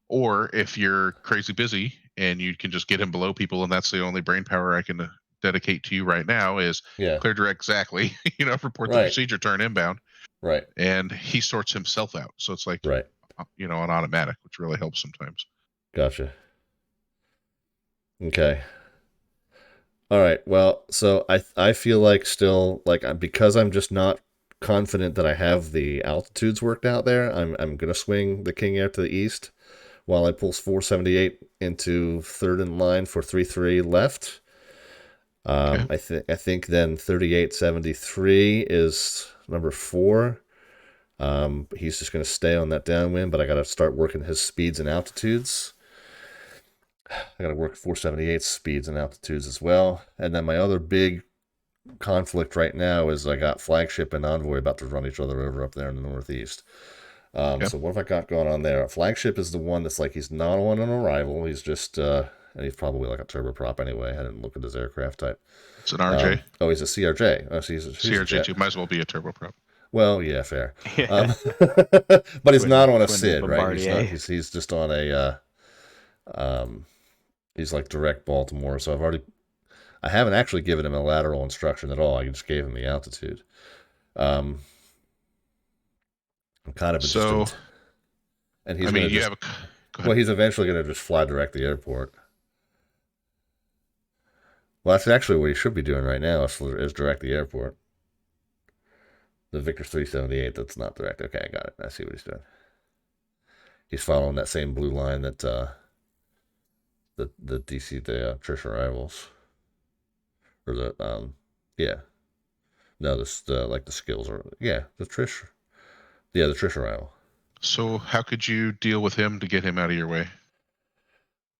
Or if you're crazy busy and you can just get him below people, and that's the only brain power I can dedicate to you right now is Yeah. clear direct exactly, report the Right. procedure, turn inbound. Right. And he sorts himself out. So it's like, Right. an automatic, which really helps sometimes. Gotcha. Okay. All right. Well, so I feel like still because I'm just not confident that I have the altitudes worked out there. I'm gonna swing the King Air to the east while I pulse 478 into third in line for 3-3 left. Okay. I think then 3873 is number 4. He's just gonna stay on that downwind, but I gotta start working his speeds and altitudes. I got to work 478 speeds and altitudes as well. And then my other big conflict right now is I got Flagship and Envoy about to run each other over up there in the northeast. So what have I got going on there? Flagship is the one that's like he's not on an arrival. He's just and he's probably like a turboprop anyway. I didn't look at his aircraft type. It's an RJ. He's a CRJ. Oh, so he's CRJ too. Might as well be a turboprop. Well, yeah, fair. Yeah. But he's not on a SID, right? Bombardier. He's just on a he's like direct Baltimore. So I haven't actually given him a lateral instruction at all. I just gave him the altitude. I'm kind of interested. So, and he's you just, have go ahead. well, he's eventually going to just fly direct to the airport. Well, that's actually what he should be doing right now is direct the airport. The Victor 378, that's not direct. Okay, I got it. I see what he's doing. He's following that same blue line that the DC Trish arrivals, or the yeah, no, this like the skills are the Trish, the Trish arrival. So how could you deal with him to get him out of your way?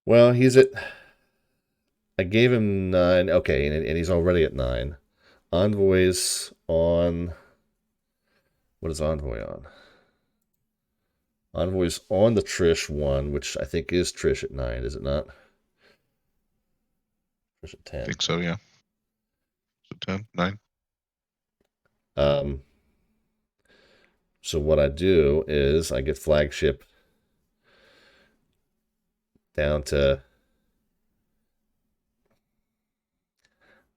Well, I gave him 9. Okay, and he's already at 9. Envoy's on. What is Envoy on? Envoy's on the Trish one, which I think is Trish at 9, is it not? Trish at 10. I think so, yeah. So 10, 9. So what I do is I get Flagship down to,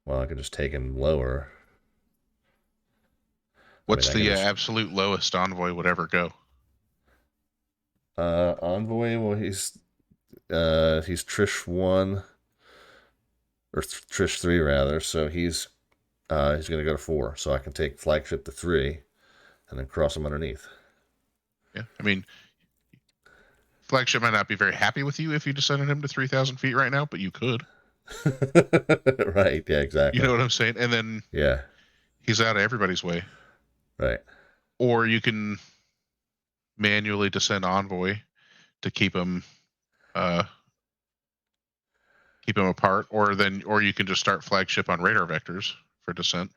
well, I can just take him lower. What's the absolute lowest Envoy would ever go? Envoy, well, he's Trish 1 or Trish 3 rather, so he's going to go to 4, so I can take Flagship to 3 and then cross him underneath. Yeah, Flagship might not be very happy with you if you descended him to 3,000 feet right now, but you could. Right, yeah, exactly. You know what I'm saying? And then he's out of everybody's way. Right. Or you can manually descend Envoy to keep him apart, or you can just start Flagship on radar vectors for descent.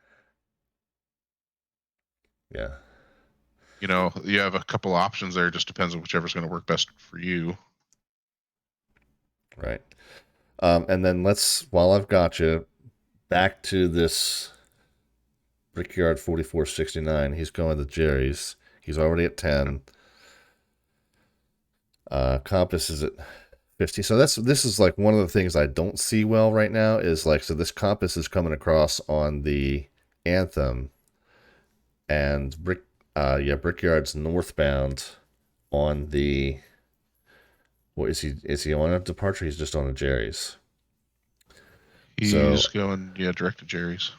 Yeah. You have a couple options there. It just depends on whichever's going to work best for you. Right. And then while I've got you, back to this Brickyard 4469. He's going to Jerry's. He's already at 10. Compass is at 50. So this is like one of the things I don't see well right now is like, so this compass is coming across on the Anthem, and Brickyard's northbound on the, what is he on a departure? He's just on a Jerry's. He's going direct to Jerry's.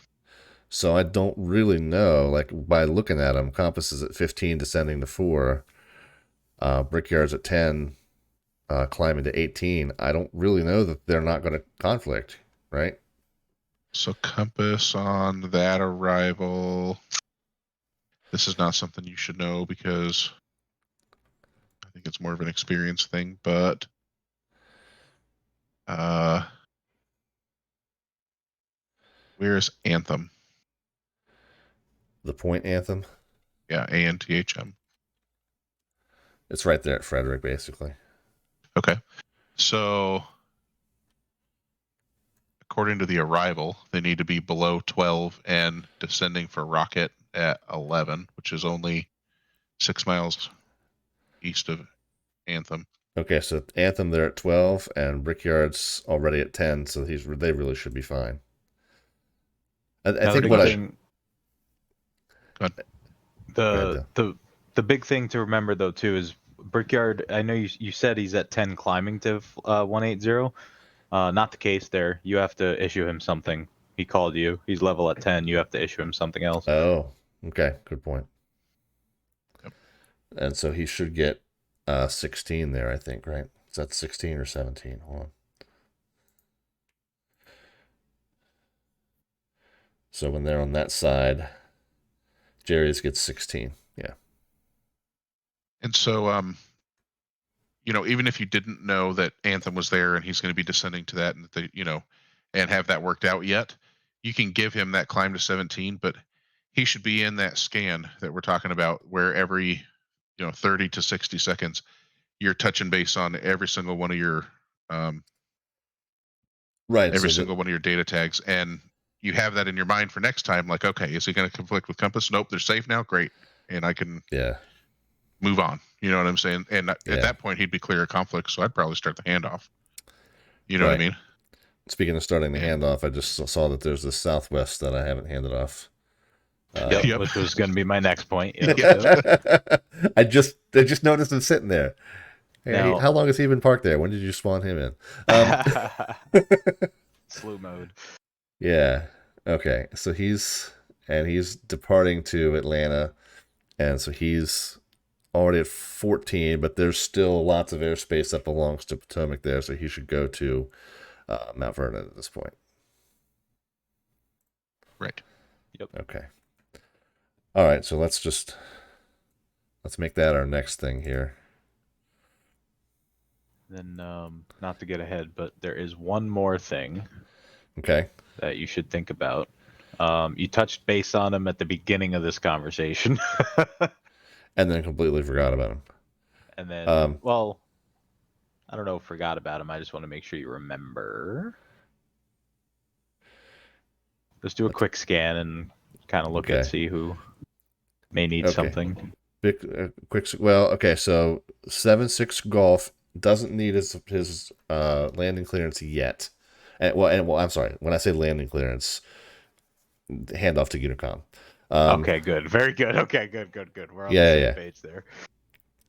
So I don't really know, like by looking at him, compass is at 15 descending to 4, Brickyard's at 10 climbing to 18. I don't really know that they're not going to conflict, right? So compass on that arrival, this is not something you should know because I think it's more of an experience thing, but where's Anthem? The Point Anthem? Yeah, ANTHM. It's right there at Frederick, basically. Okay. So according to the arrival, they need to be below 12 and descending for rocket at 11, which is only 6 miles east of Anthem. Okay, so Anthem they're at 12, and Brickyard's already at 10, so they really should be fine. I think what thing, Go ahead. the big thing to remember though too is Brickyard. I know you said he's at 10 climbing to 180. Not the case there. You have to issue him something. He called you. He's level at 10. You have to issue him something else. Oh, okay, good point. Yep. And so he should get 16 there, I think, right? Is that 16 or 17? Hold on. So when they're on that side, Jerry's gets 16. Yeah. And so, even if you didn't know that Anthem was there and he's going to be descending to that, and have that worked out yet, you can give him that climb to 17, but he should be in that scan that we're talking about, where every 30 to 60 seconds you're touching base on every single one of your single one of your data tags, and you have that in your mind for next time. Like, okay, is he going to conflict with Compass? Nope, they're safe now. Great, and I can move on. You know what I'm saying? And at that point, he'd be clear of conflict, so I'd probably start the handoff. You know what I mean? Speaking of starting the handoff, I just saw that there's the Southwest that I haven't handed off. Which was going to be my next point. I just noticed him sitting there. Hey, now, how long has he been parked there? When did you spawn him in? Slew mode. Yeah. Okay. So he's departing to Atlanta, and so he's already at 14, but there's still lots of airspace that belongs to Potomac there, so he should go to Mount Vernon at this point. Right. Yep. Okay. All right, so let's make that our next thing here. Then, not to get ahead, but there is one more thing. Okay. That you should think about. You touched base on him at the beginning of this conversation. And then completely forgot about him. And then, I don't know, forgot about him. I just want to make sure you remember. Let's do a quick scan and kind of look and see who may need something. Okay, so 7-6 Golf doesn't need his landing clearance yet. I'm sorry, when I say landing clearance, handoff to Unicom. Okay, good. Very good. Okay, good. We're on the same page there.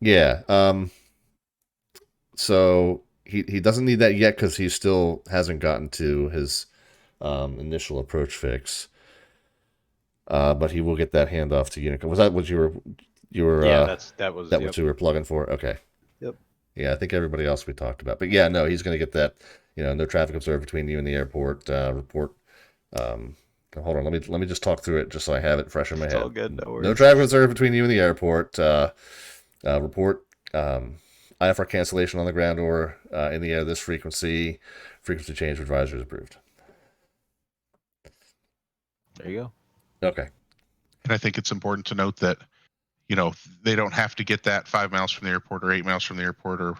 Yeah. So he doesn't need that yet because he still hasn't gotten to his initial approach fix. But he will get that handoff to Unicom. Was that what you were? Yeah, that was what you were plugging for. Okay. Yep. Yeah, I think everybody else we talked about, but yeah, no, he's going to get that. No traffic observed between you and the airport. Report. Hold on, let me just talk through it just so I have it fresh in my head. All good. No worries. No traffic observed between you and the airport. Report. IFR cancellation on the ground or in the air. This frequency change advisory is approved. There you go. Okay. And I think it's important to note that, they don't have to get that 5 miles from the airport or 8 miles from the airport, or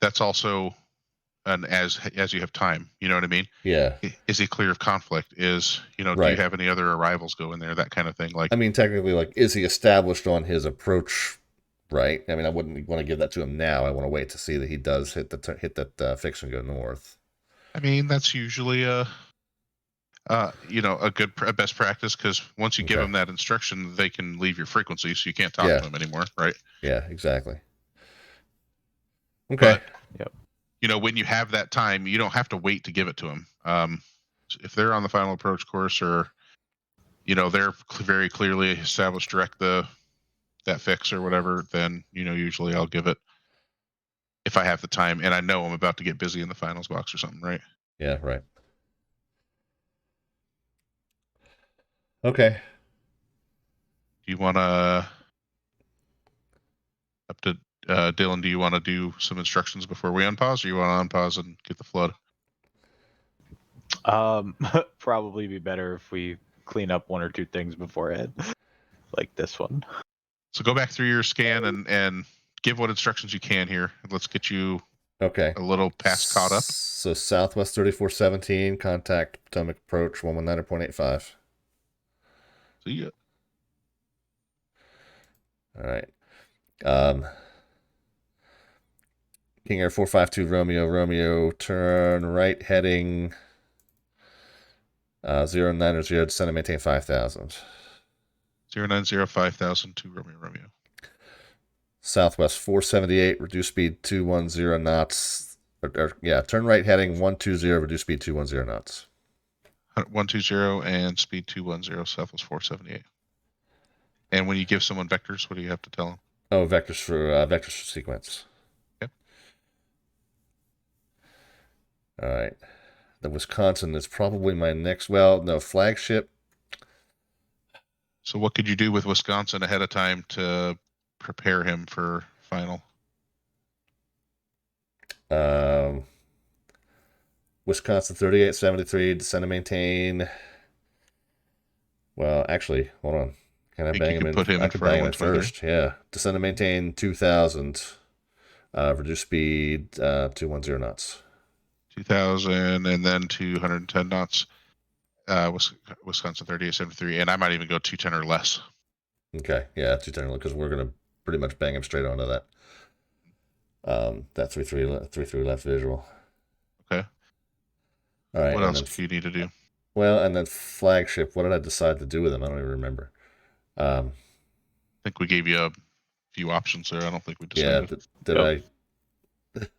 that's also as you have time. You know what I mean? Yeah. Is he clear of conflict? Do you have any other arrivals go in there? That kind of thing. Like, I mean, technically, is he established on his approach? Right. I mean, I wouldn't want to give that to him now. I want to wait to see that he does hit that fix and go north. I mean, that's usually a best practice, because once you give them that instruction, they can leave your frequency, so you can't talk to them anymore, right? Yeah, exactly. Okay. But, when you have that time, you don't have to wait to give it to them. If they're on the final approach course, or they're very clearly established that fix or whatever, then usually I'll give it if I have the time and I know I'm about to get busy in the finals box or something, right? Yeah, right. Okay. Do you want to Dylan, do you want to do some instructions before we unpause, or you want to unpause and get the flood? Probably be better if we clean up one or two things beforehand, like this one. So go back through your scan and give what instructions you can here. Let's get you a little past caught up. So Southwest 3417, contact Potomac approach 119.85. So All right. King Air 452 Romeo, turn right heading 090, descend and maintain 5,000. 090 5000 to Romeo. Southwest 478, reduce speed 210 knots. Turn right heading 120, reduce speed 210 knots. 120 and speed 210, Southwest 478. And when you give someone vectors, what do you have to tell them? Oh, vectors for sequence. Okay. All right. The Wisconsin is probably my next. Well, no, flagship. So what could you do with Wisconsin ahead of time to prepare him for final? Wisconsin 3873, descend and maintain. Well, actually, hold on. Can I bang him in? I could bang him in first. Yeah. Descend and maintain 2,000. Reduce speed 210 knots. 2,000 and then 210 knots. Wisconsin 3873, and I might even go 210 or less. Okay, yeah, 210 because we're gonna pretty much bang him straight onto that. That 3-3 left visual. Okay. All right. What else do you need to do? Well, and then flagship. What did I decide to do with him? I don't even remember. I think we gave you a few options there. I don't think we decided. Yeah,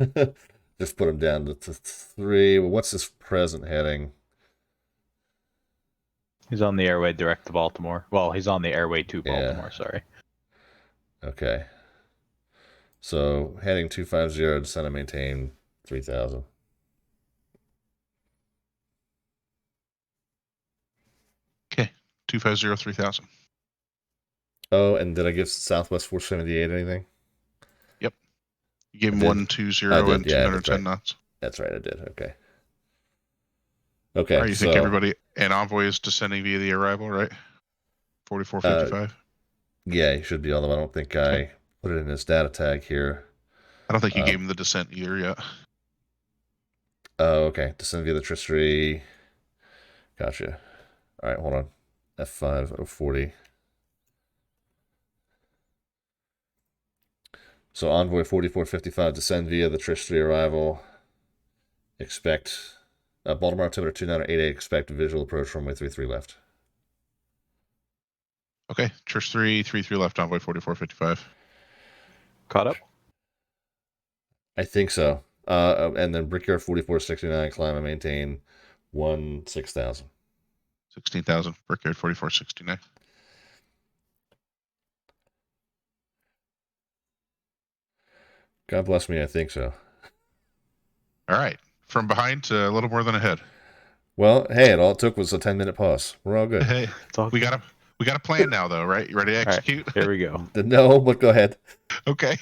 did I just put him down to 3? Well, what's his present heading? He's on the airway direct to Baltimore. Well, he's on the airway to Baltimore, sorry. Okay. So heading 250, descend and maintain 3,000. Okay, 250, 3,000. Oh, and did I give Southwest 478 anything? Yep. You gave him 120 and 210 knots. That's right, I did. Okay. Okay. All right, you think everybody and Envoy is descending via the arrival, right? 4455. Yeah, he should be. Although I don't think I put it in his data tag here. I don't think you gave him the descent either yet. Oh, okay. Descend via the Tristry. Gotcha. All right, hold on. F5 040. So Envoy 4455, descend via the Tristry arrival. Expect Baltimore altimeter 2988. Expect visual approach runway 33 left. Okay, Trish 33 left, Envoy 4455. Caught up? I think so. And then Brickyard 4469, climb and maintain 16,000. 16,000, Brickyard 4469. God bless me, I think so. All right, from behind to a little more than ahead. Well, hey, all it took was a 10-minute pause. We're all good. Hey, we got a plan now, though, right? You ready to execute? Right, here we go. No, but go ahead. Okay.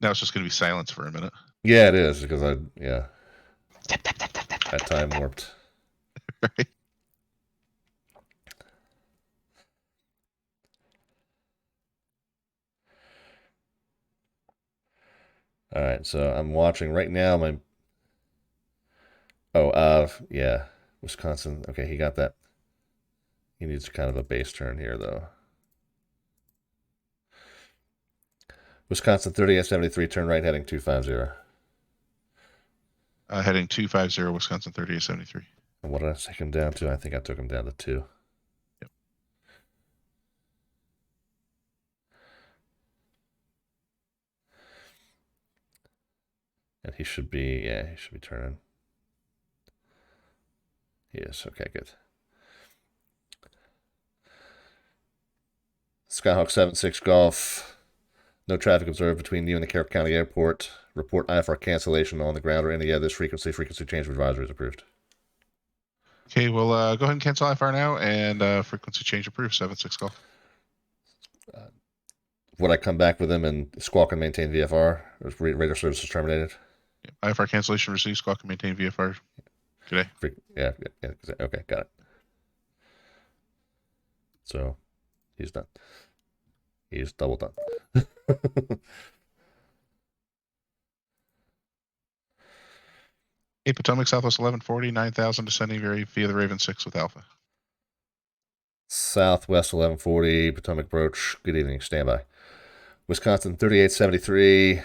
Now it's just going to be silence for a minute. Yeah, it is because I time warped. Right. All right, so I'm watching right now. Wisconsin. Okay, he got that. He needs kind of a base turn here, though. Wisconsin 3873, turn right heading 250. Heading 250, Wisconsin 3873. And what did I take him down to? I think I took him down to 2. Yep. And he should be turning. He is. Okay, good. Skyhawk 76 Golf. No traffic observed between you and the Carroll County Airport. Report IFR cancellation on the ground or any other frequency. Frequency change advisory is approved. Okay, well, go ahead and cancel IFR now, and frequency change approved, 76 Golf. Would I come back with him and squawk and maintain VFR? Radar services terminated? Yeah, IFR cancellation received, squawk and maintain VFR today. Yeah, okay, got it. So, he's done. He's double done. Hey, Potomac Southwest 1140, 9,000 descending via the Raven 6 with Alpha. Southwest 1140, Potomac approach. Good evening, standby. Wisconsin 3873.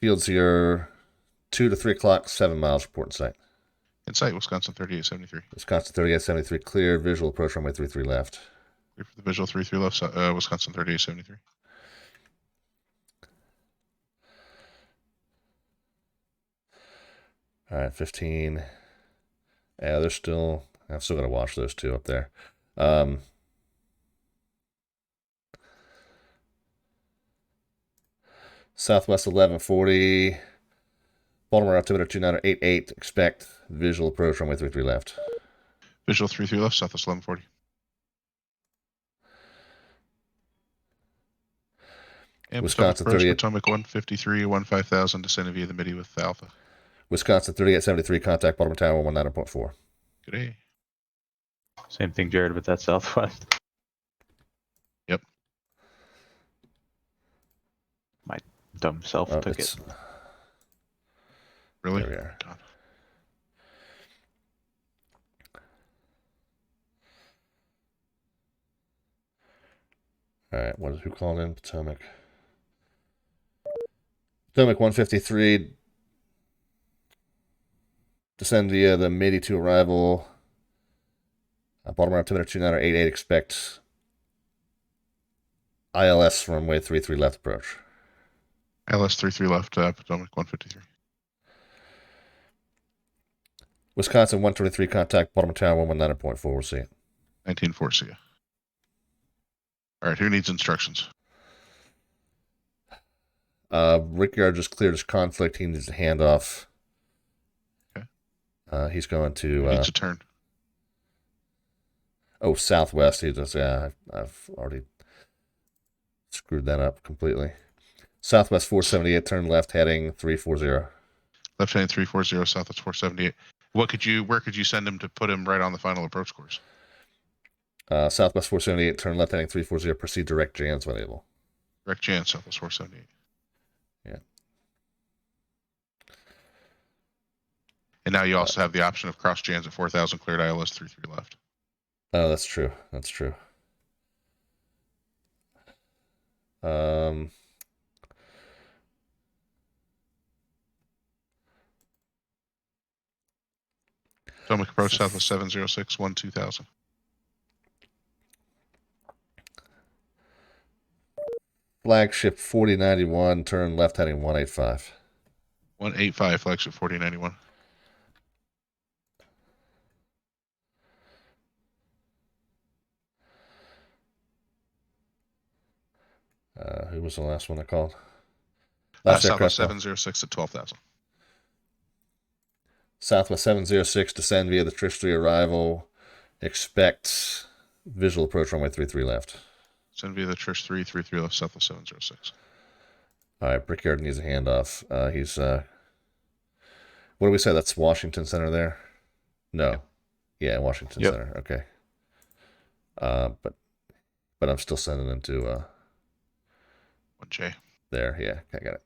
Fields here 2 to 3 o'clock, 7 miles, report in sight. In sight, Wisconsin 3873. Wisconsin 3873 clear, visual approach runway 33 left. Clear for the visual 33 left, Wisconsin 3873. All right, 15. Yeah, I've still got to watch those two up there. Southwest 1140. Baltimore altimeter 2988. Expect visual approach runway 33 left. Visual 33 left, Southwest 1140. And Wisconsin Potomac 38. Potomac 153, 5000, descending via the MIDI with Alpha. Wisconsin 3873, contact Baltimore Tower 119.4. Good day. Same thing, Jared, with that Southwest. Yep. My dumb self took it. Really? There we are. God. All right, who called in? Potomac. Potomac 153. Descend via the MIDI to arrival. Baltimore altimeter 2988. Expect ILS runway 33 left approach. ILS 33 left, Potomac 153. Wisconsin 123, contact Baltimore Tower 119.4. We'll see it. 19-4, see ya. All right, who needs instructions? Rickyard just cleared his conflict. He needs a handoff. Okay. He's going to. Who needs a turn? Oh, Southwest. He does. Yeah, I've already screwed that up completely. Southwest 478, turn left, heading 340. Left hand 340, Southwest 478. Where could you send him to put him right on the final approach course? Southwest 478, turn left, heading 340. Proceed direct Jans when able. Direct Jan, Southwest 478. Yeah. And now you also have the option of cross Jans at 4000, cleared ILS 33 left. Oh, that's true. That's true. Potomac approach, Southwest 706, 2000. Flagship 4091, turn left, heading 185. 185, flagship 4091. Who was the last one I called? Southwest 706 at 12,000. Southwest 706, descend via the Trish 3 arrival. Expect visual approach runway 33 left. Send via the Trish 33 left, Southwest 706. All right, Brickyard needs a handoff. He's, what do we say? That's Washington Center there? No. Yep. Yeah, Washington Center. Okay. But I'm still sending him to 1J. There, yeah, I got it.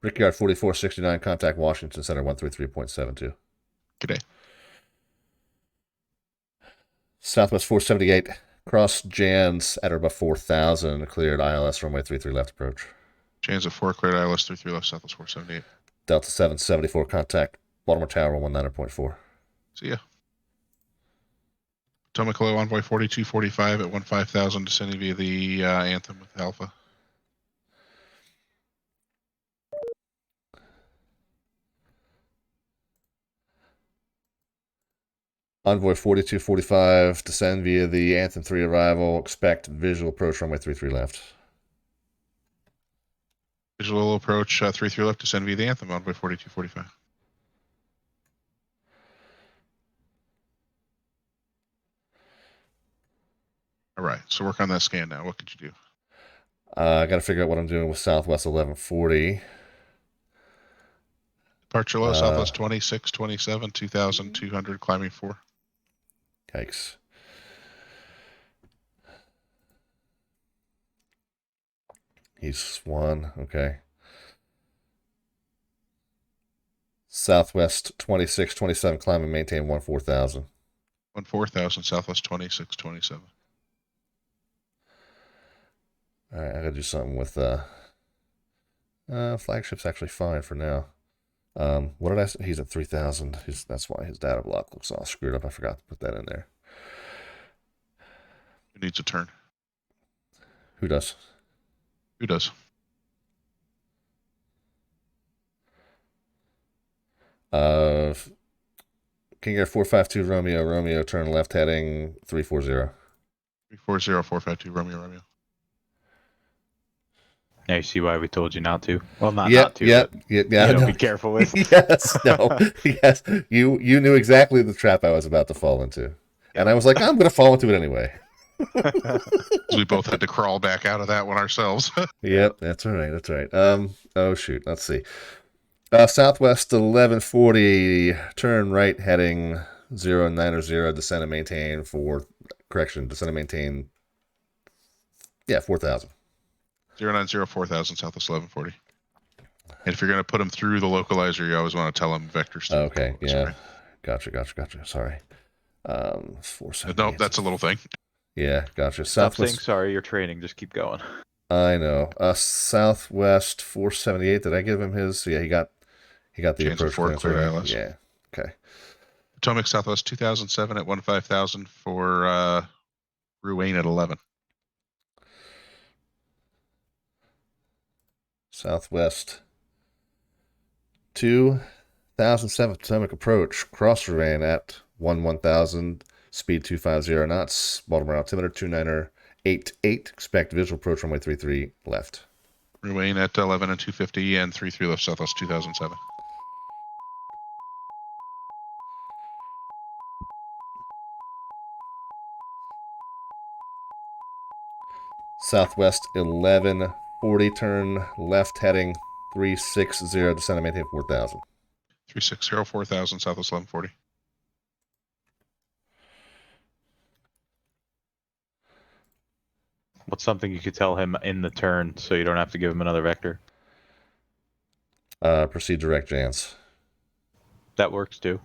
Brickyard 4469, contact Washington Center 133.72. Good day. Southwest 478, cross Jans at or above 4000, cleared ILS runway 33 left approach. Jans at 4, cleared ILS 33 left, Southwest 478. Delta 774, contact Baltimore Tower 19.4. See ya. Potomac Low Envoy 4245 at 15,000, descending via the Anthem with Alpha. Envoy 4245, descend via the Anthem 3 arrival. Expect visual approach runway 33 left. Visual approach 33 left, descend via the Anthem, Envoy 4245. All right, so work on that scan now. What could you do? I got to figure out what I'm doing with Southwest 1140. Departure low, Southwest 26, 27, 2,200, climbing 4. Yikes. He's one. Okay. Southwest 26, 27, climb and maintain 14,000. 14,000 Southwest 2627. All right, I gotta do something with flagship's actually fine for now. What did I say? He's at 3,000. That's why his data block looks all screwed up. I forgot to put that in there. Who needs a turn? Who does? Who does? King Air 452 Romeo, Romeo, turn left heading 340. 340 452 Romeo. Yeah, you see why we told you not to? Well, not to. Yeah. No. Be careful with. Yes, no, yes. You knew exactly the trap I was about to fall into, and I was like, I'm going to fall into it anyway. We both had to crawl back out of that one ourselves. Yep, that's all right. That's all right. Oh shoot, let's see. Southwest 1140, turn right heading 090, descend and maintain descend and maintain. Yeah, 4,000. 090 4,000 Southwest 1140. And if you're going to put them through the localizer, you always want to tell them vectors. Okay, yeah. Right? Gotcha. Sorry. 478. No, that's a little thing. Yeah, gotcha. Stop saying sorry, you're training. Just keep going. I know. Southwest 478. Did I give him his? Yeah, he got the Chains approach clear ILS. Yeah. Okay. Potomac Southwest 2007 at 15,000 for Ruane at 11. Southwest 2007 Potomac approach, cross Ruane at 1,000, speed 250 knots, Baltimore altimeter 2988, expect visual approach runway 33 left. Ruane at 11 and 250 and 33 left Southwest 2007. Southwest 1140, turn left heading 360, descend and maintain 4,000. 360 4,000 Southwest 1140. What's something you could tell him in the turn so you don't have to give him another vector? Proceed direct Jans. That works too.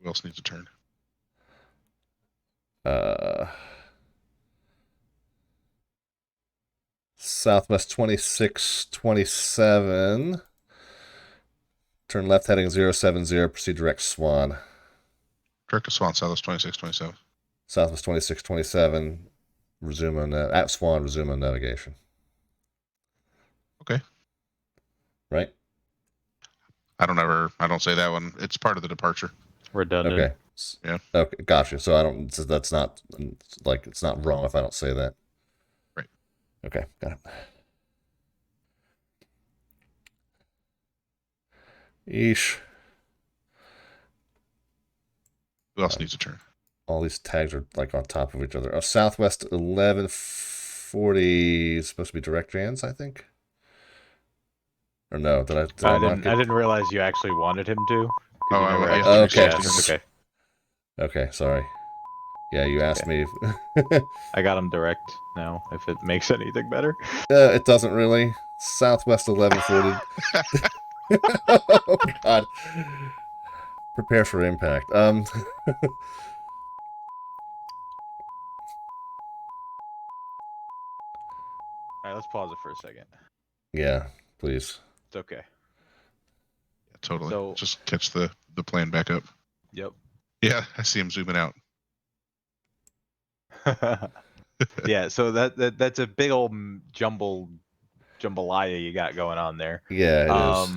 Who else needs a turn? Southwest 2627. Turn left heading 070. Proceed direct Swan. Direct to Swan, Southwest 2627. Southwest 2627. Resume on at Swan. Resume on navigation. Okay. Right. I don't say that one. It's part of the departure. Redundant. Okay. Yeah. Okay. Gotcha. So that's not like it's not wrong if I don't say that. Right. Okay. Got it. Eesh. Who else needs a turn? All these tags are like on top of each other. Oh, Southwest 1140 is supposed to be direct Jans, I think. Or no? I didn't realize you actually wanted him to. Okay. Okay. Okay. Sorry. Yeah, you asked me. I got him direct now. If it makes anything better. It doesn't really. Southwest 1140. Oh God. Prepare for impact. All right, let's pause it for a second. Yeah, please. It's okay. Yeah, totally. So, just catch the plane back up. Yep. Yeah, I see him zooming out. Yeah, so that's a big old jambalaya you got going on there. Yeah, it is.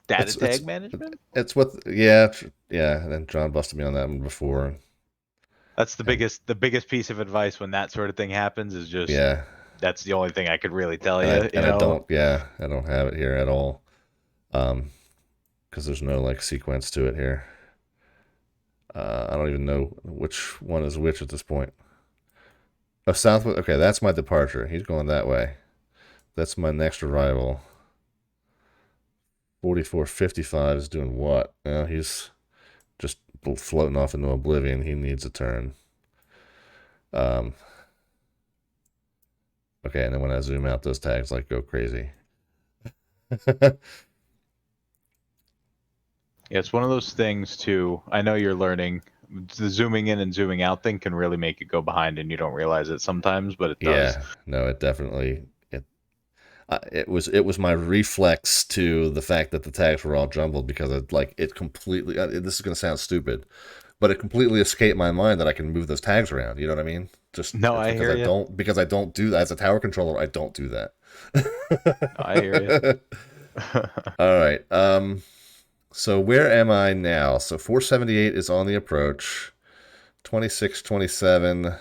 Data tag management? It's what, yeah. And then John busted me on that one before. That's the biggest piece of advice when that sort of thing happens is just, that's the only thing I could really tell you. I don't have it here at all. Because there's no like sequence to it here. I don't even know which one is which at this point. Oh, Southwest. Okay, that's my departure. He's going that way. That's my next arrival. 4455 is doing what? He's just floating off into oblivion. He needs a turn. Okay, and then when I zoom out, those tags like go crazy. Yeah, it's one of those things too. I know you're learning. The zooming in and zooming out thing can really make it go behind, and you don't realize it sometimes, but it does. Yeah, no, it definitely it was my reflex to the fact that the tags were all jumbled because it completely. This is gonna sound stupid, but it completely escaped my mind that I can move those tags around. You know what I mean? Just No, it's I hear you. because I don't do that as a tower controller. I don't do that. I hear you. All right. So where am I now? So 478 is on the approach. 2627.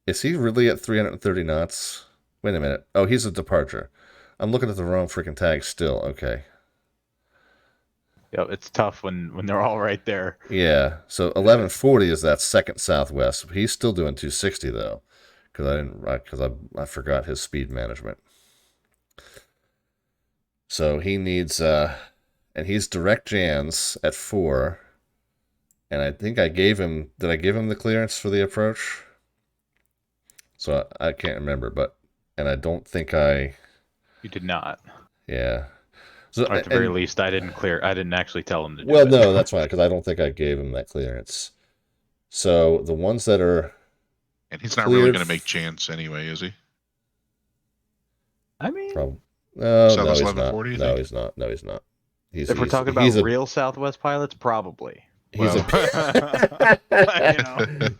Is he really at 330 knots? Wait a minute. Oh, he's a departure. I'm looking at the wrong freaking tag still. Okay. Yep, it's tough when they're all right there. Yeah. So 1140 is that second southwest. He's still doing 260 though, because I forgot his speed management. So he needs and he's direct Jans at 4. And I think I gave him. Did I give him the clearance for the approach? So I can't remember, and I don't think I. You did not. Yeah. So Or at the very least, I didn't actually tell him to do well, it. no, that's fine because I don't think I gave him that clearance. So the ones that are. And he's not really going to make chance anyway, is he? I mean, No, Southwest no, he's 1140, not. you No, think? he's not. No, he's not. If we're talking about real Southwest pilots, probably. He's you know.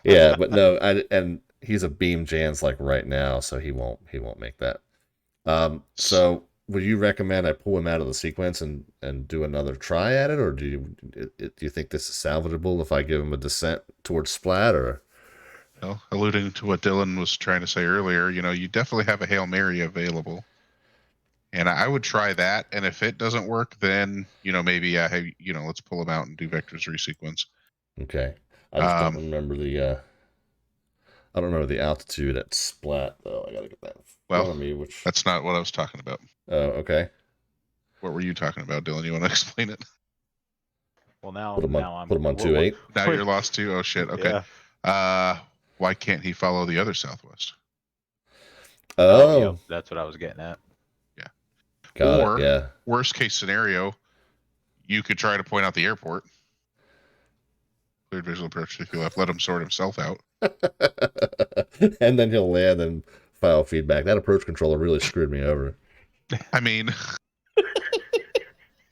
Yeah, but no, and he's a beam Jans like right now, so he won't make that. So would you recommend I pull him out of the sequence and do another try at it, or do you think this is salvageable if I give him a descent towards splat, or? Well, alluding to what Dylan was trying to say earlier, you definitely have a Hail Mary available. And I would try that, and if it doesn't work, then maybe hey, let's pull him out and do vectors resequence. Okay, I just don't remember the altitude at splat though. I gotta get that in front of me. Which that's not what I was talking about. Oh, okay. What were you talking about, Dylan? You want to explain it? Well, now put him I'm 2-8. Now you're lost too. Oh shit. Okay. Yeah. Why can't he follow the other Southwest? Oh, yep, that's what I was getting at. Got it, yeah. Worst case scenario, you could try to point out the airport. Cleared visual approach if you left. Let him sort himself out. And then he'll land and file feedback. That approach controller really screwed me over. I mean,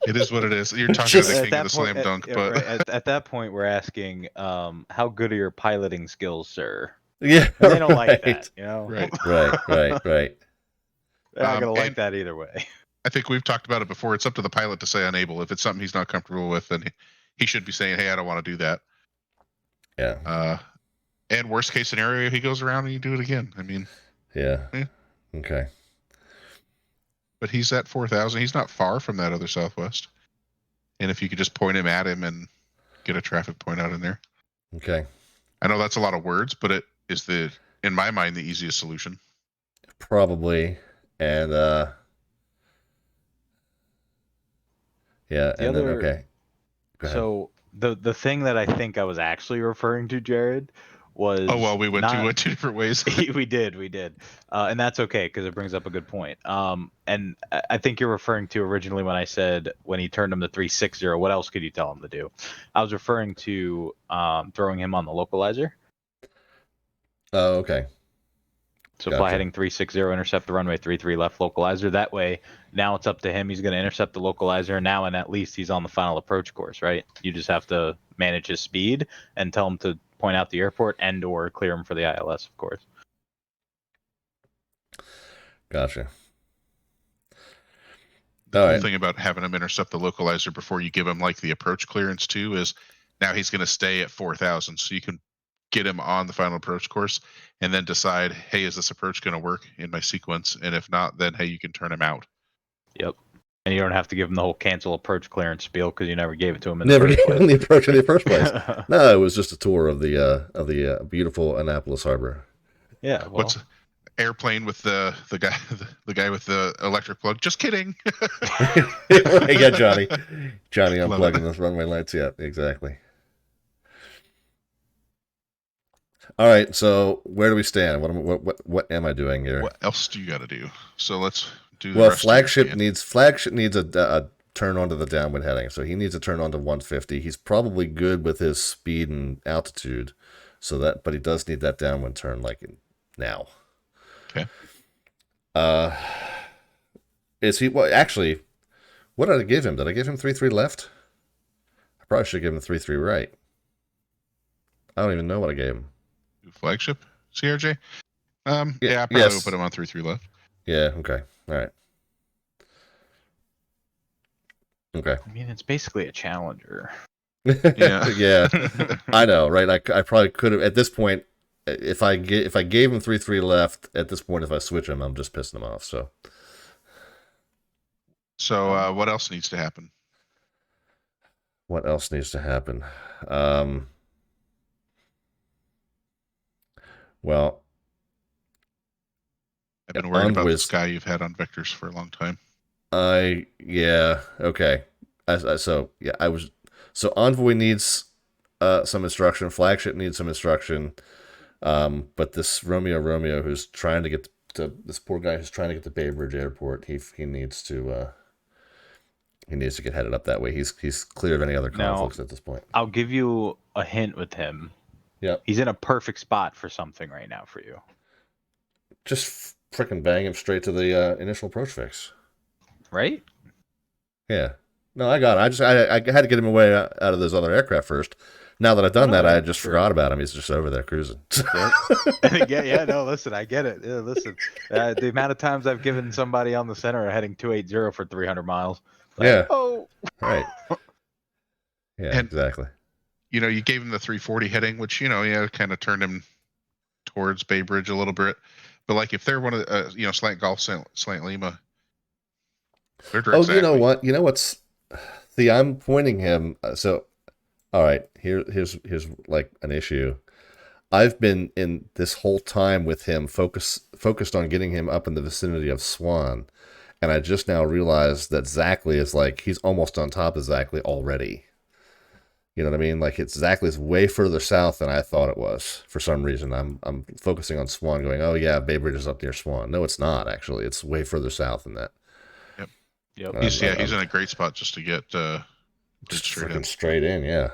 it is what it is. You're talking to the king of the slam dunk. But right, at that point, we're asking, how good are your piloting skills, sir? Yeah, and they don't like that, Right. Right. They're not going to like that either way. I think we've talked about it before. It's up to the pilot to say unable. If it's something he's not comfortable with, then he should be saying, hey, I don't want to do that. Yeah. And worst case scenario, he goes around and you do it again. I mean. Yeah. Okay. But he's at 4,000. He's not far from that other Southwest. And if you could just point him at him and get a traffic point out in there. Okay. I know that's a lot of words, but it is in my mind, the easiest solution. Probably. And yeah, and then okay. Go ahead. So the thing that I think I was actually referring to, Jared, was we went two different ways. we did, and that's okay because it brings up a good point. And I think you're referring to originally when I said when he turned him to 360. What else could you tell him to do? I was referring to throwing him on the localizer. Oh, okay. So fly heading 360, intercept the runway 33 left localizer. That way, now it's up to him. He's going to intercept the localizer now, and at least he's on the final approach course, right? You just have to manage his speed and tell him to point out the airport and or clear him for the ILS, of course. Gotcha. The cool thing about having him intercept the localizer before you give him like the approach clearance too is now he's going to stay at 4,000, so you can get him on the final approach course and then decide, hey, is this approach going to work in my sequence? And if not, then hey, you can turn him out. Yep. And you don't have to give him the whole cancel approach clearance spiel because you never gave it to him. Never gave him the approach in the first place. No, it was just a tour of the beautiful Annapolis Harbor. Yeah. Well, what's airplane with the guy with the electric plug? Just kidding. Yeah, Johnny unplugging those runway lights. Yeah, exactly. All right, so where do we stand? What am I doing here? What else do you got to do? So let's do the Well, rest of your hand. flagship needs a turn onto the downwind heading, so he needs to turn onto 150. He's probably good with his speed and altitude, but he does need that downwind turn like now. Okay. Is he? Well, actually, what did I give him? Did I give him 3-3 left? I probably should give him 3-3 right. I don't even know what I gave him. Flagship CRJ. I probably would put him on 3-3 left. Yeah. Okay. All right. Okay. I mean, it's basically a challenger. Yeah. Yeah. I know, right? I probably could have at this point. If I gave him 3-3 left at this point, if I switch him, I'm just pissing him off. So what else needs to happen? What else needs to happen? Well, I've been worried about this guy you've had on vectors for a long time. Okay. So Envoy needs some instruction. Flagship needs some instruction. But this Romeo who's trying to get to this poor guy who's trying to get to Bay Bridge Airport, he needs to get headed up that way. He's clear of any other conflicts at this point. I'll give you a hint with him. Yep. He's in a perfect spot for something right now for you. Just frickin' bang him straight to the initial approach fix. Right? Yeah. No, I got it. I had to get him away out of those other aircraft first. Now that I've done that, I just forgot about him. He's just over there cruising. No, listen, I get it. Yeah, listen, the amount of times I've given somebody on the center heading 280 for 300 miles. Like, yeah. Oh. Right. Yeah, And, exactly. You gave him the 340 heading, which, kind of turned him towards Bay Bridge a little bit. But, like, if they're one of the, Slant Golf, Slant Lima, they're direct. Oh, you know what? You know what's... See, I'm pointing him... So, all right, here's like an issue. I've been in this whole time with him focused on getting him up in the vicinity of Swan. And I just now realized that Zackley is like... He's almost on top of Zackley already. You know what I mean? Like Zackley's way further south than I thought it was. For some reason, I'm focusing on Swan, going, "Oh yeah, Bay Bridge is up near Swan." No, it's not actually. It's way further south than that. Yep. He's in a great spot just to get just straight in. Yeah.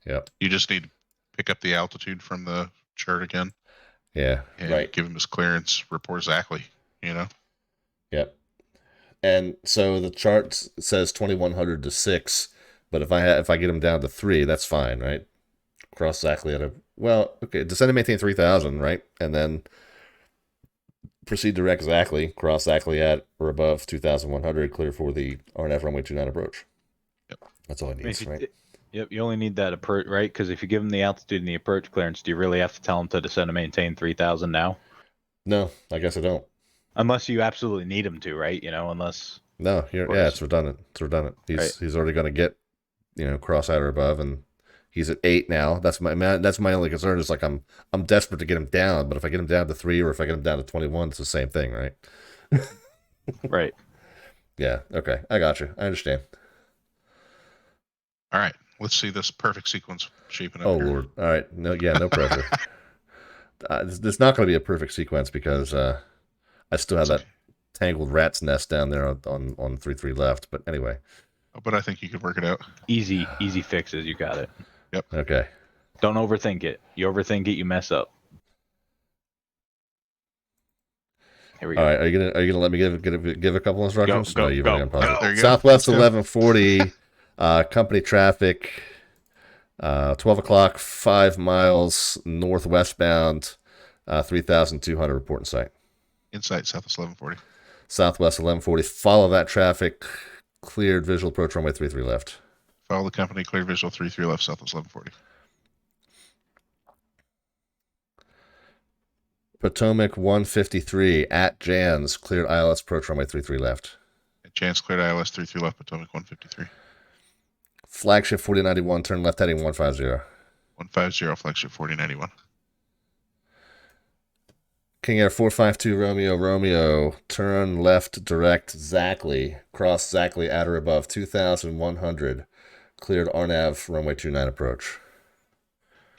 Yep. You just need to pick up the altitude from the chart again. Yeah. And right. Give him his clearance. Report Zackley. Yep. And so the chart says 2100 to 6. But if I get him down to 3, that's fine, right? Cross Zackley descend and maintain 3000, right? And then proceed direct Zackley, cross Zackley at or above 2100, clear for the RNF runway 29 approach. Yep. That's all I need, right? Yep, you only need that approach, right? Because if you give him the altitude and the approach clearance, do you really have to tell him to descend and maintain 3000 now? No, I guess I don't. Unless you absolutely need him to, right? Unless... No, it's redundant. He's already going to get cross out or above, and he's at 8 now. That's my only concern. Is like I'm desperate to get him down, but if I get him down to 3 or if I get him down to 21, it's the same thing, right? Right. Yeah. Okay. I got you. I understand. All right. Let's see this perfect sequence shaping up. Oh here. Lord. All right. No pressure. It's not going to be a perfect sequence because I still have that tangled rat's nest down there on 3-3 left. But anyway. But I think you could work it out. Easy fixes. You got it. Yep. Okay. Don't overthink it. You overthink it, you mess up. Here we go. All right. Are you gonna let me give a couple instructions? Go. You've already unpaused it. There you go. Southwest 1140, company traffic, 12 o'clock, 5 miles northwestbound, 3,200 report in sight. Insight Southwest 1140. Southwest 1140. Follow that traffic. Cleared visual approach runway 33 left. Follow the company, cleared visual 33 left, Southwest 1140. Potomac 153 at Jans, cleared ILS approach runway 33 left. At Jans, cleared ILS 33 left, Potomac 153. Flagship 4091, turn left heading 150. 150, flagship 4091. King Air 452 Romeo, turn left direct Zackley, cross Zackley at or above 2,100, cleared RNAV runway 29 approach.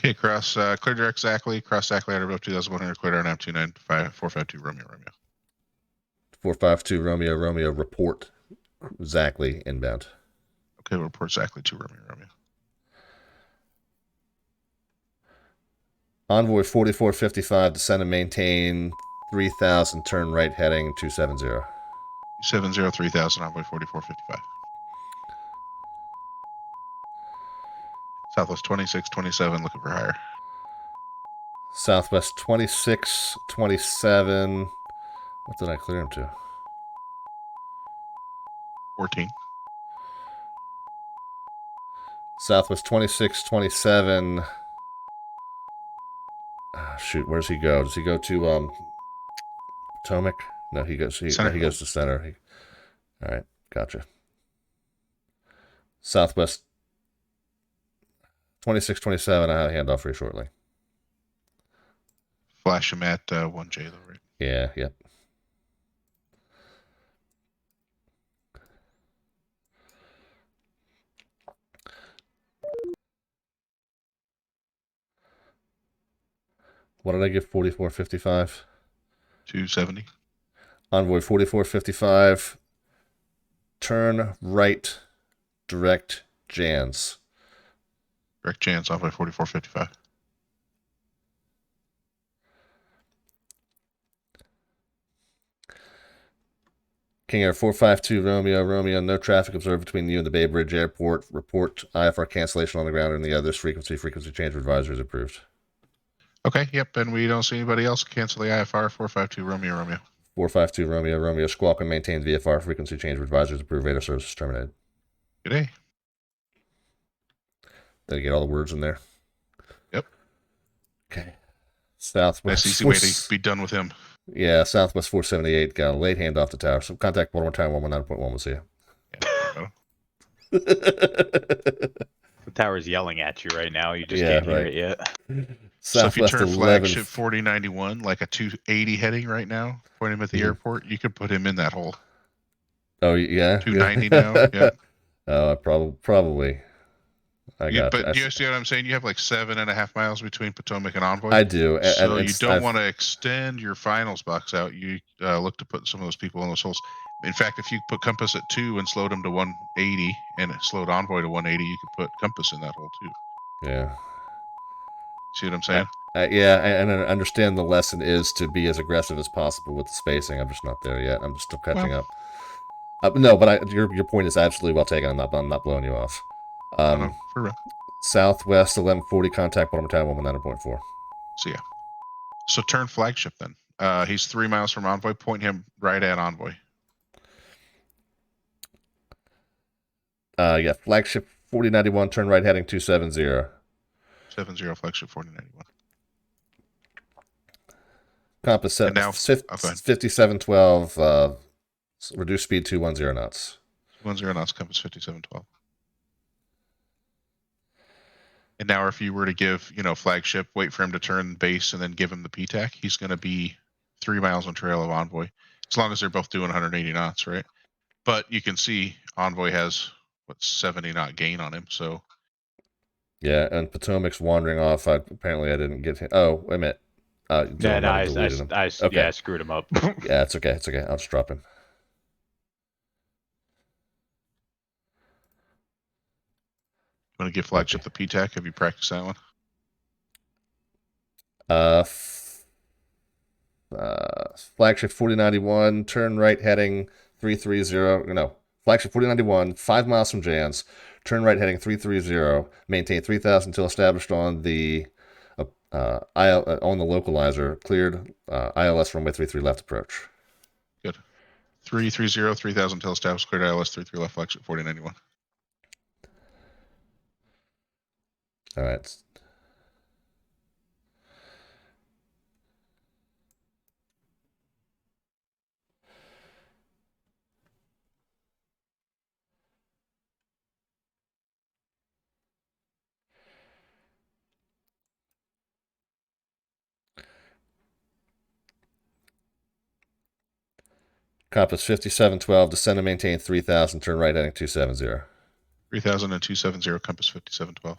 Okay, cross clear direct exactly. Cross exactly out of 2100. Clear down Neptune 452 Romeo Romeo. 452 Romeo Romeo. Report exactly inbound. Okay, we'll report exactly to Romeo Romeo. Envoy 4455, descend and maintain 3000, turn right heading 270. 270 3000, Envoy 4455. Southwest 2627, looking for higher. Southwest 2627. What did I clear him to? 14. Southwest 2627. Shoot, where does he go? Does he go to Potomac? No, he goes to center. All right, gotcha. Southwest 2627. I'll hand off very shortly. Flash him at 1J though, right? Yeah, yep. What did I give 4455? 270. Envoy 4455. Turn right, direct Jans. Direct Jans, Envoy 4455. King Air 452 Romeo Romeo. No traffic observed between you and the Bay Bridge Airport. Report IFR cancellation on the ground and the others. Frequency change advisory is approved. Okay, yep, and we don't see anybody else. Cancel the IFR 452 Romeo Romeo. 452 Romeo Romeo. Squawk and maintain VFR. Frequency change advisories approved. Radar services terminated. Good day. Did I get all the words in there? Yep. Okay. Southwest. That's easy way to be done with him. Yeah, Southwest 478 got a late hand off the tower. So contact Baltimore Tower 119.1. We'll see you. Yeah, The tower's yelling at you right now. You just can't hear it yet. So if you turn 11. flagship 4091, like a 280 heading right now, point him at the airport, you could put him in that hole. Oh, yeah? 290 now, yeah. Probably. I got But you see what I'm saying? You have like 7.5 miles between Potomac and Envoy. I do. So you don't want to extend your finals box out. You look to put some of those people in those holes. In fact, if you put Compass at 2 and slowed them to 180 and slowed Envoy to 180, you could put Compass in that hole too. Yeah. See what I'm saying? Yeah, and I understand the lesson is to be as aggressive as possible with the spacing. I'm just not there yet. I'm just still catching up. No, but your point is absolutely well taken. I'm not blowing you off. No, for real. Southwest 1140, contact Baltimore Tower 119.4. So yeah. So turn flagship then. He's 3 miles from Envoy. Point him right at Envoy. Yeah, flagship 4091, turn right heading 270. 70 flagship 4091. Compass 5712, reduce speed 210 knots. 210 knots, compass 5712. And now if you were to give, flagship, wait for him to turn base and then give him the PTAC, he's going to be 3 miles on trail of Envoy, as long as they're both doing 180 knots, right? But you can see Envoy has, 70 knot gain on him, so. Yeah, and Potomac's wandering off. Apparently I didn't get him. Oh, wait a minute. I screwed him up. Yeah, it's okay. It's okay. I'll just drop him. You want to give flagship the PTAC? Have you practiced that one? Flagship 4091, turn right heading 330. No, flagship 4091, 5 miles from Jans, turn right heading 330. Maintain 3000 until established on the on the localizer. Cleared ILS runway 33 left approach. Good. 330, 3000 until established. Cleared ILS 33 left. Flagship 4091. All right. Compass 5712, descend and maintain 3000, turn right heading 270. 3000 and 270, compass 5712.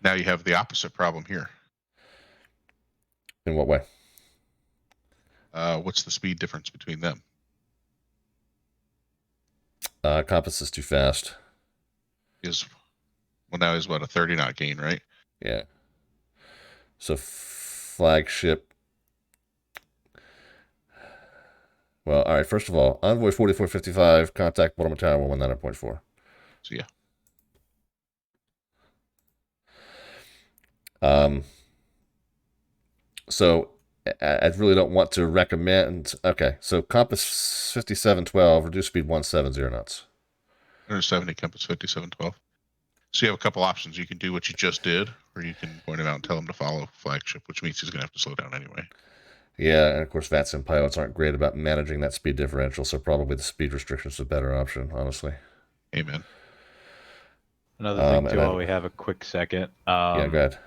Now you have the opposite problem here. In what way? What's the speed difference between them? Compass is too fast. Now is what, a 30 knot gain, right? Yeah. So flagship. Well, all right. First of all, Envoy 4455, contact Potomac Tower 119.4. So yeah. So I really don't want to recommend. Okay, so compass 5712, reduce speed 170 knots. 170, compass 5712. So you have a couple options. You can do what you just did, or you can point him out and tell him to follow flagship, which means he's going to have to slow down anyway. Yeah, and of course VATSIM pilots aren't great about managing that speed differential, so probably the speed restriction is a better option, honestly. Amen. Another thing too, while we have a quick second. Yeah, go ahead.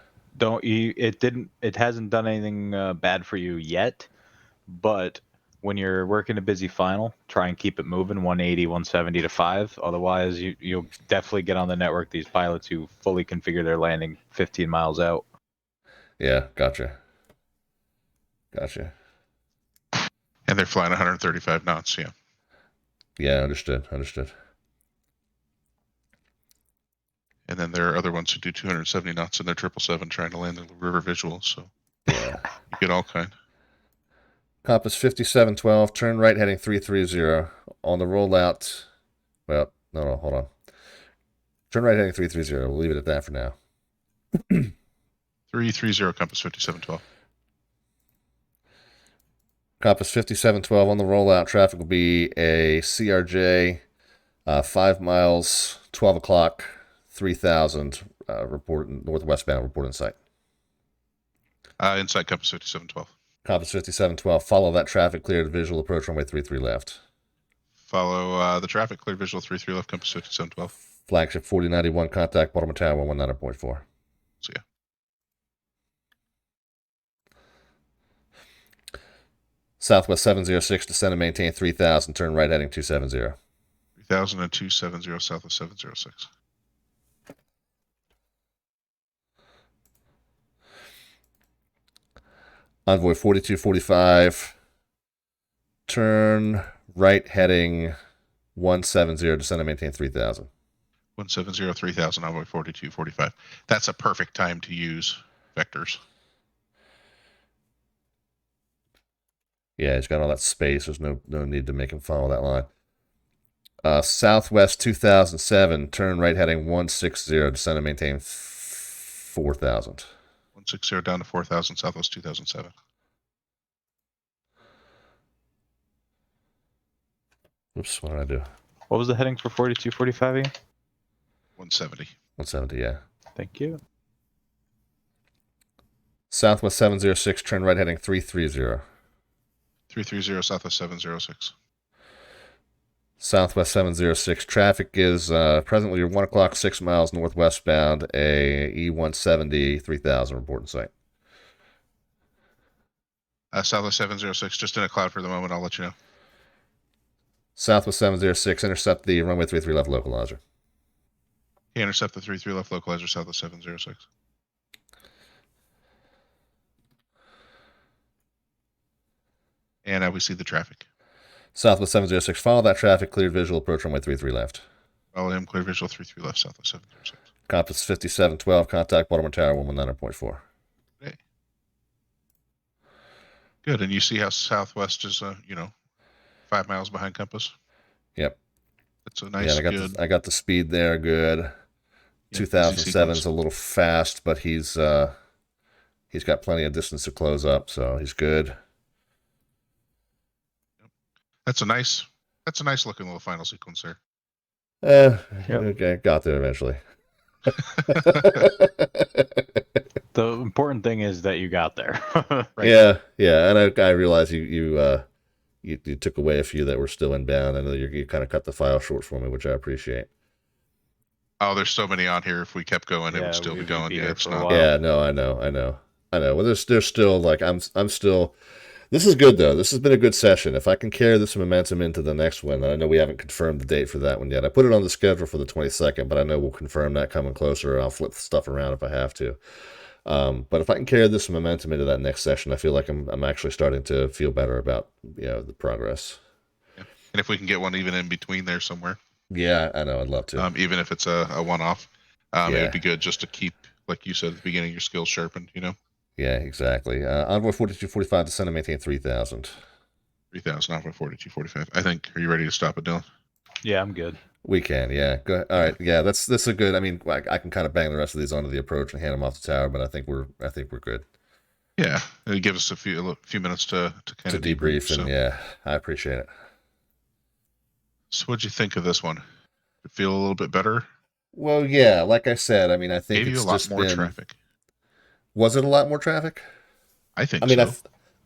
It hasn't done anything bad for you yet, but when you're working a busy final, try and keep it moving 180, 170 to 5. Otherwise, you'll definitely get on the network these pilots who fully configure their landing 15 miles out. Yeah, gotcha. And they're flying 135 knots, yeah. Yeah, understood. And then there are other ones who do 270 knots in their 777 trying to land the river visual, so yeah. You get all kind. Compass 5712, turn right heading 330. On the rollout, well, no, hold on. Turn right heading 330. We'll leave it at that for now. 330, compass 5712. Compass 5712 on the rollout. Traffic will be a CRJ, 5 miles, 12 o'clock, 3000, report northwestbound, report in sight. Inside compass 5712. Compass 5712, follow that traffic, cleared visual approach runway 33 left. Follow the traffic, cleared visual 33 left, compass 5712. Flagship 4091, contact Potomac Tower 119.4. See ya. Southwest 706, descend and maintain 3000, turn right heading 270. 3000 and 270, Southwest 706. Envoy 4245, turn right heading 170, descend and maintain 3000. 170, 3000, Envoy 4245. That's a perfect time to use vectors. Yeah, he's got all that space. There's no need to make him follow that line. Southwest 2007, turn right heading 160, descend and maintain 4000. 160 down to 4000, Southwest 2007. Oops, what did I do? What was the heading for 4245 again? 170. 170, yeah. Thank you. Southwest 706, turn right heading 330. 330, Southwest 706. Southwest 706, traffic is presently 1 o'clock, 6 miles northwestbound, a E170, 3000, report in sight. Southwest 706, just in a cloud for the moment, I'll let you know. Southwest 706, intercept the runway 33 left localizer. Intercept the 33 left localizer, Southwest 706. And we see the traffic. Southwest 706, follow that traffic, cleared visual, approach runway 33 left. Follow him, clear visual 33 left, Southwest 706. Compass 5712, contact Potomac Tower 119.4. Okay. Good, and you see how Southwest is, 5 miles behind compass? Yep. That's a nice, I got the speed there, good. Yeah, 2007 is a little fast, but he's got plenty of distance to close up, so he's good. That's a nice looking little final sequence there. Okay, got there eventually. The important thing is that you got there. Right. Yeah, and I realize you took away a few that were still inbound. I know you kind of cut the file short for me, which I appreciate. Oh, there's so many on here. If we kept going, it would still be going. Yeah, it's not. Yeah, no, I know. Well, there's still like I'm still. This is good, though. This has been a good session. If I can carry this momentum into the next one, and I know we haven't confirmed the date for that one yet. I put it on the schedule for the 22nd, but I know we'll confirm that coming closer. I'll flip stuff around if I have to. But if I can carry this momentum into that next session, I feel like I'm actually starting to feel better about the progress. Yeah. And if we can get one even in between there somewhere. Yeah, I know. I'd love to. Even if it's a one-off, Yeah. it would be good just to keep, like you said at the beginning, your skills sharpened. Yeah, exactly. Envoy 4245 to send and maintain 3,000. 3,000 Envoy 4245. I think. Are you ready to stop it, Dylan? Yeah, I'm good. We can, yeah. Go ahead. All right, yeah. That's a good. I mean, I can kind of bang the rest of these onto the approach and hand them off the tower, but I think we're good. Yeah, it gives us a few minutes to kind of debrief, so. And yeah, I appreciate it. So, what'd you think of this one? Did it feel a little bit better? Well, yeah. Like I said, I mean, I think Gave it's you a lot just more been. Traffic. Was it a lot more traffic? I think. I mean, so.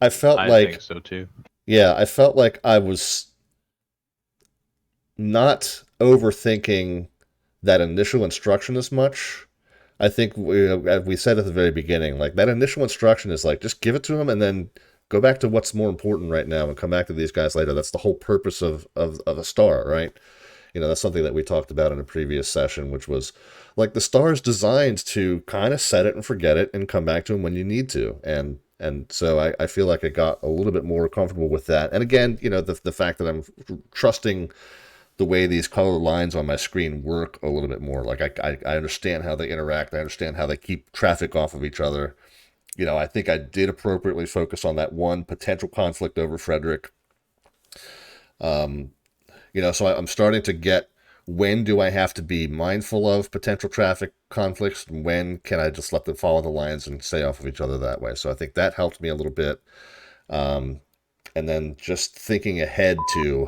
I felt I like think so too. Yeah, I felt like I was not overthinking that initial instruction as much. I think we said at the very beginning, like that initial instruction is like just give it to him and then go back to what's more important right now and come back to these guys later. That's the whole purpose of a star, right? That's something that we talked about in a previous session, which was like the star is designed to kind of set it and forget it and come back to him when you need to. And so I feel like I got a little bit more comfortable with that. And again, the fact that I'm trusting the way these color lines on my screen work a little bit more. Like I understand how they interact. I understand how they keep traffic off of each other. I think I did appropriately focus on that one potential conflict over Frederick. So I'm starting to get when do I have to be mindful of potential traffic conflicts and when can I just let them follow the lines and stay off of each other that way. So I think that helped me a little bit. And then just thinking ahead to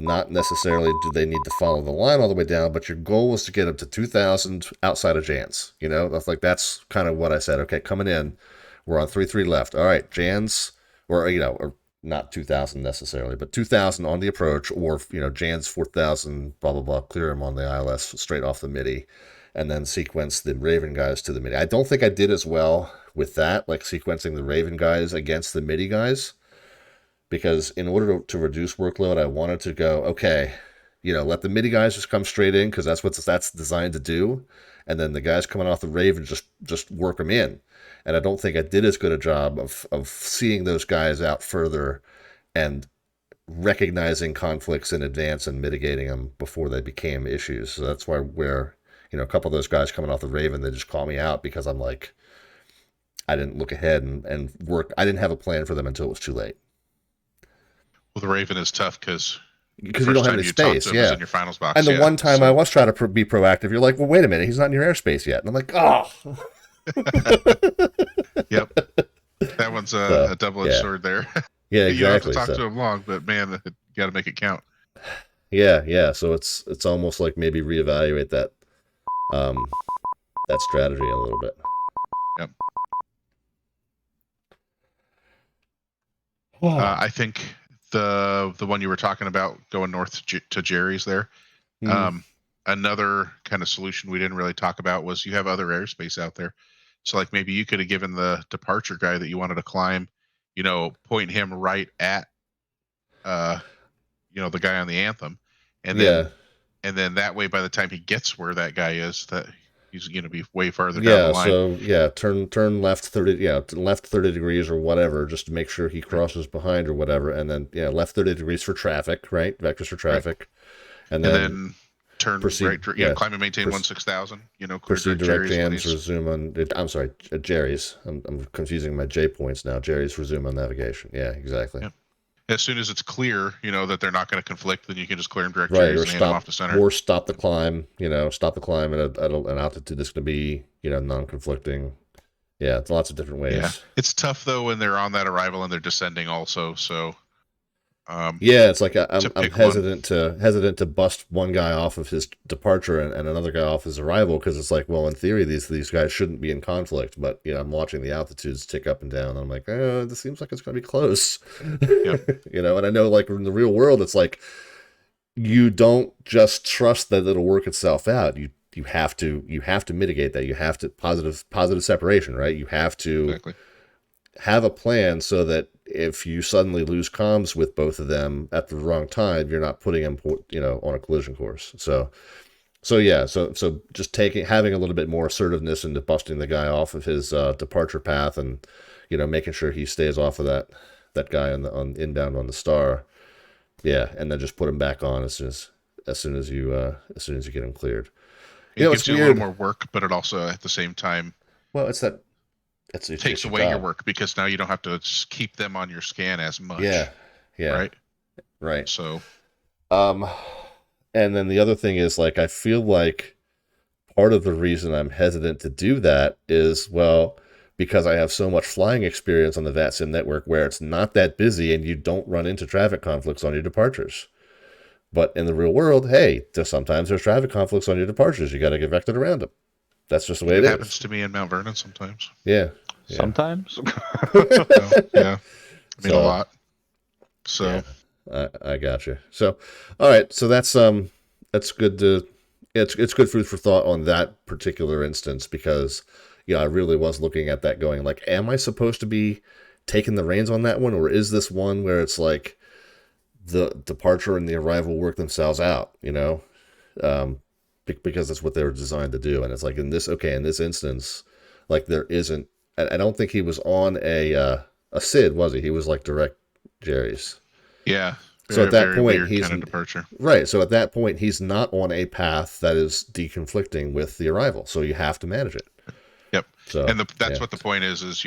not necessarily do they need to follow the line all the way down, but your goal was to get up to 2,000 outside of Jans. That's kind of what I said. Okay, coming in, we're on 3-3 left. All right, Jans, or not 2,000 necessarily, but 2,000 on the approach, or Jan's 4,000, blah blah blah. Clear them on the ILS straight off the MIDI, and then sequence the Raven guys to the MIDI. I don't think I did as well with that, like sequencing the Raven guys against the MIDI guys, because in order to reduce workload, I wanted to go okay, let the MIDI guys just come straight in because that's designed to do, and then the guys coming off the Raven just work them in. And I don't think I did as good a job of seeing those guys out further and recognizing conflicts in advance and mitigating them before they became issues. So that's why a couple of those guys coming off the Raven, they just call me out because I'm like, I didn't look ahead and work. I didn't have a plan for them until it was too late. Well, the Raven is tough because you don't have any space. Yeah. In your finals box. And the one time I was trying to be proactive, you're like, well, wait a minute, he's not in your airspace yet. And I'm like, oh. Yep, that one's a double-edged sword there. Yeah, exactly. You don't have to talk to him long, but man, you got to make it count. Yeah. So it's almost like maybe reevaluate that strategy a little bit. Yep. I think the one you were talking about going north to Jerry's there. Mm-hmm. Another kind of solution we didn't really talk about was you have other airspace out there. So like maybe you could have given the departure guy that you wanted to climb, point him right at, the guy on the Anthem. And then that way, by the time he gets where that guy is, that he's going to be way farther down the line. So turn left 30 degrees or whatever, just to make sure he crosses behind or whatever. And then, left 30 degrees for traffic, right? Vectors for traffic. Right. And then turn right, climb and maintain 16,000. Proceed direct Jans, resume on. I'm sorry, Jerry's. I'm confusing my J points now. Jerry's resume on navigation. Yeah, exactly. Yep. As soon as it's clear, that they're not going to conflict, then you can just clear them direct Jerry's and hand them off the center. Or stop the climb. Stop the climb at an altitude that's going to be non-conflicting. Yeah, it's lots of different ways. Yeah. It's tough though when they're on that arrival and they're descending also. So. It's like I'm hesitant to bust one guy off of his departure and another guy off his arrival because it's like, well, in theory, these guys shouldn't be in conflict, but I'm watching the altitudes tick up and down. And I'm like, this seems like it's going to be close. Yep. And I know like in the real world, it's like you don't just trust that it'll work itself out. You have to mitigate that. You have to positive separation, right? You have to. Exactly. have a plan so that if you suddenly lose comms with both of them at the wrong time, you're not putting them, on a collision course. So just having a little bit more assertiveness into busting the guy off of his departure path, and making sure he stays off of that guy on inbound on the star. Yeah, and then just put him back on as soon as you get him cleared. It gives you a little more work, but it also at the same time, well, it takes away your work, because now you don't have to keep them on your scan as much. Yeah. Right. So, and then the other thing is, like, I feel like part of the reason I'm hesitant to do that is, well, because I have so much flying experience on the VATSIM network where it's not that busy and you don't run into traffic conflicts on your departures. But in the real world, hey, sometimes there's traffic conflicts on your departures. You got to get vectored around them. That's just the way it is. It happens to me in Mount Vernon sometimes. Yeah. Sometimes? Yeah. I mean, a lot. So. Yeah, I got you. So, all right. So that's good it's good food for thought on that particular instance, because, I really was looking at that going, like, am I supposed to be taking the reins on that one? Or is this one where it's like the departure and the arrival work themselves out, because that's what they were designed to do. And it's like in this instance, like, there isn't, I don't think he was on a SID, was he? He was like direct Jerry's. Yeah. So at that point, he's kind of departure. Right. So at that point, he's not on a path that is deconflicting with the arrival. So you have to manage it. Yep. So, and that's what the point is, it's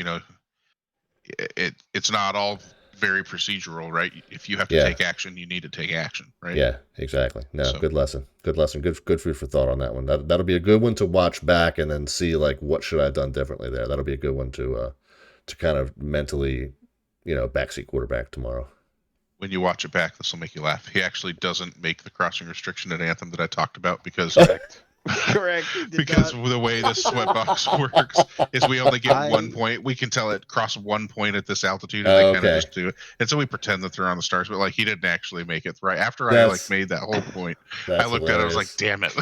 not all very procedural, right? If you have to take action, you need to take action, right? Yeah, exactly. No, good lesson. Good food for thought on that one. That'll be a good one to watch back and then see, like, what should I have done differently there. That'll be a good one to kind of mentally, backseat quarterback tomorrow. When you watch it back, this will make you laugh. He actually doesn't make the crossing restriction at Anthem that I talked about, because Correct. Because the way this sweatbox works is we only get 1 point. We can tell it cross 1 point at this altitude, and they kind of just do it. And so we pretend that they're on the stars, but like, he didn't actually make it right. After I made that whole point, I looked at it, I was like, damn it.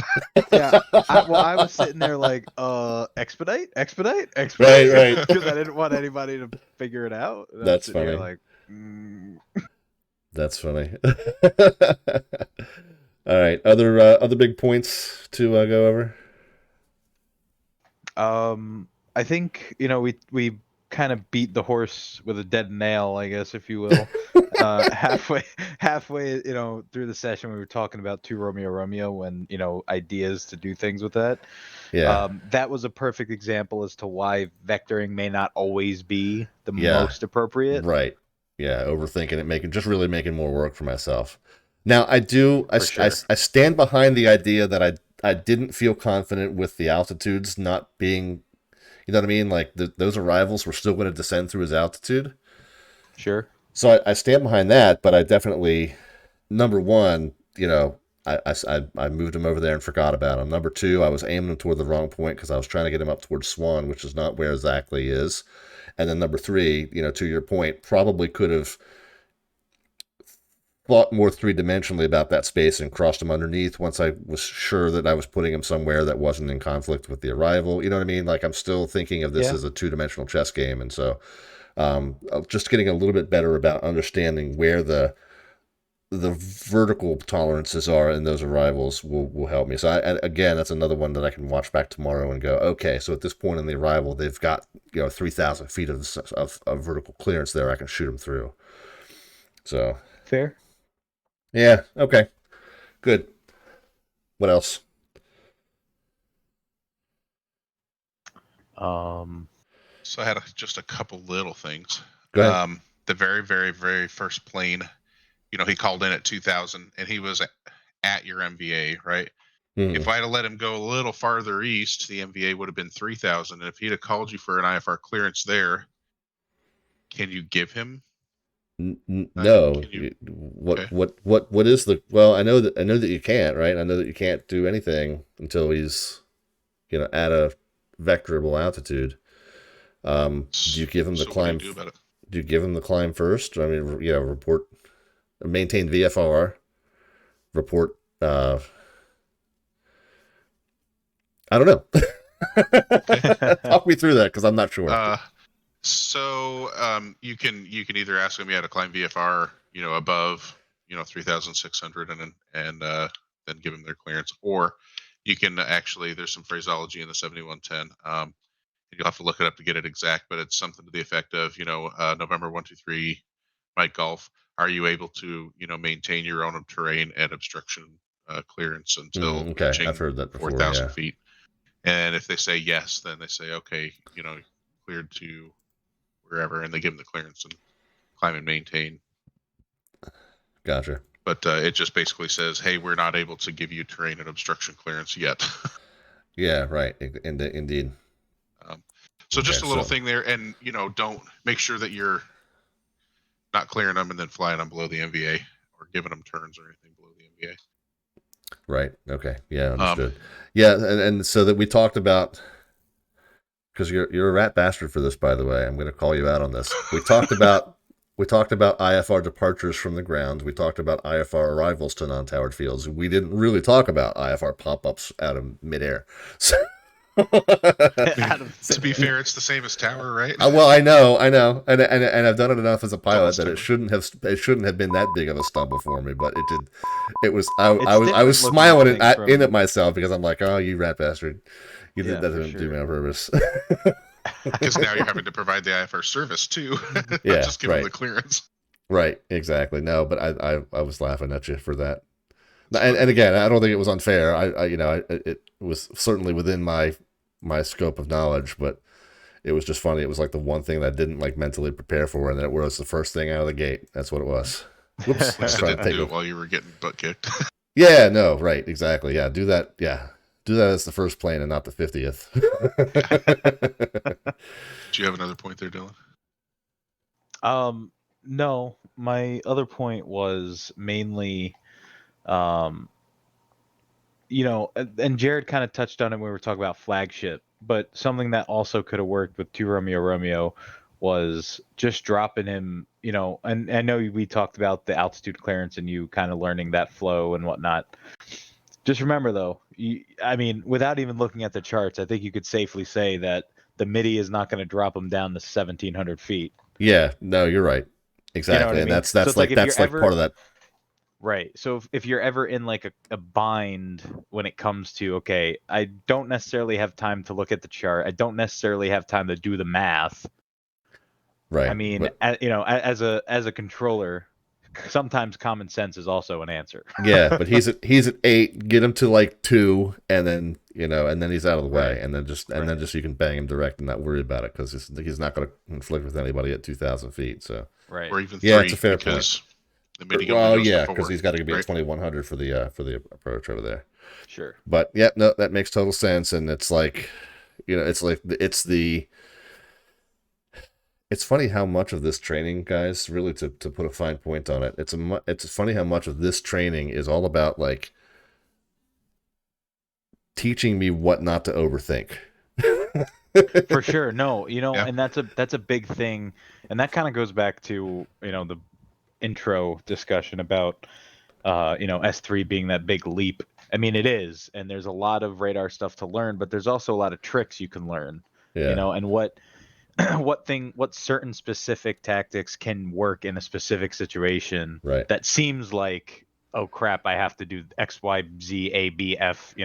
Yeah. I was sitting there like, expedite. Right. Because I didn't want anybody to figure it out. And that's funny. Like, That's funny. All right. Other big points to go over? I think, we kind of beat the horse with a dead nail, I guess, if you will. Halfway, through the session, we were talking about 2 Romeo when, ideas to do things with that. Yeah. That was a perfect example as to why vectoring may not always be the most appropriate. Right. Yeah, overthinking it, really making more work for myself. Now, I stand behind the idea that I didn't feel confident with the altitudes not being, you know what I mean? Like, those arrivals were still going to descend through his altitude. Sure. So I stand behind that, but I definitely, number one, I moved him over there and forgot about him. Number two, I was aiming him toward the wrong point because I was trying to get him up towards Swan, which is not where exactly is. And then number three, to your point, probably could have thought more three-dimensionally about that space and crossed him underneath once I was sure that I was putting him somewhere that wasn't in conflict with the arrival. You know what I mean? Like, I'm still thinking of this as a two-dimensional chess game. And so just getting a little bit better about understanding where the vertical tolerances are in those arrivals will help me. So again, that's another one that I can watch back tomorrow and go, okay, so at this point in the arrival, they've got 3,000 feet of vertical clearance there. I can shoot them through. So fair. Yeah. Okay. Good. What else? So I had just a couple little things. Go ahead. The very, very, very first plane, he called in at 2,000 and he was at your MVA, right? Mm-hmm. If I'd have let him go a little farther east, the MVA would have been 3,000. And if he'd have called you for an IFR clearance there, can you give him? No. What is the? Well, I know that you can't, right? I know that you can't do anything until he's, at a vectorable altitude. Do you give him the climb? Do you give him the climb first? I mean, report, maintain VFR, report. I don't know. Talk me through that because I'm not sure. So you can either ask them, to climb VFR, above 3,600 and then give them their clearance, or you can actually, there's some phraseology in the 7110. You'll have to look it up to get it exact, but it's something to the effect of, November 123, Mike Golf. Are you able to, maintain your own terrain at obstruction clearance until Okay, I've reaching heard that before. 4,000 Yeah. feet? And if they say yes, then they say, okay, cleared to wherever, and they give them the clearance and climb and maintain. Gotcha. But it just basically says, hey, we're not able to give you terrain and obstruction clearance yet. Yeah, right. Indeed. So just a little thing there, and don't make sure that you're not clearing them and then flying them below the MVA or giving them turns or anything below the MVA. Right. Okay. Yeah. Understood. Yeah, and so that we talked about, because you're a rat bastard for this, by the way. I'm going to call you out on this. We talked about IFR departures from the ground. We talked about IFR arrivals to non-towered fields. We didn't really talk about IFR pop-ups out of midair. So. To be fair, it's the same as tower, right? Well, I know, and I've done it enough as a pilot that it shouldn't have been that big of a stumble for me, but it did. It was. I was smiling at myself because I'm like, oh, you rat bastard, you did that to do me on purpose. Because now you're having to provide the IFR service too, not just give them the clearance. Right, exactly. No, but I was laughing at you for that, and again, I don't think it was unfair. It was certainly within my scope of knowledge, but it was just funny. It was like the one thing that I didn't mentally prepare for, and it was the first thing out of the gate. That's what it was. Whoops. At least I didn't do it while you were getting butt kicked. Yeah, no, right, exactly. Yeah, do that. Yeah, do that as the first plane and not the 50th. Do you have another point there, Dylan? No, my other point was mainly, and Jared kind of touched on it when we were talking about flagship, but something that also could have worked with 2 Romeo Romeo was just dropping him, and I know we talked about the altitude clearance and you kind of learning that flow and whatnot. Just remember, though, without even looking at the charts, I think you could safely say that the MIDI is not going to drop him down to 1,700 feet. Yeah, no, you're right. Exactly, and that's so like part of that. Right. So if you're ever in a bind when it comes to, okay, I don't necessarily have time to look at the chart. I don't necessarily have time to do the math. Right. I mean, as a controller, sometimes common sense is also an answer. Yeah, but he's at 8. Get him to 2, and then and then he's out of the way, and then just you can bang him direct and not worry about it because he's not going to conflict with anybody at 2,000 feet. So right, or even 3, it's a fair point. Because he's got to be at 2,100 for the approach over there. Sure. But yeah, no, that makes total sense, and it's it's funny how much of this training, guys, really to put a fine point on it. It's funny how much of this training is all about teaching me what not to overthink. For sure. No, and that's a big thing, and that kind of goes back to the intro discussion about S3 being that big leap. I mean, it is, and there's a lot of radar stuff to learn, but there's also a lot of tricks you can learn. And what certain specific tactics can work in a specific situation. Right. That seems like, oh crap, I have to do X, Y, Z, A, B, F.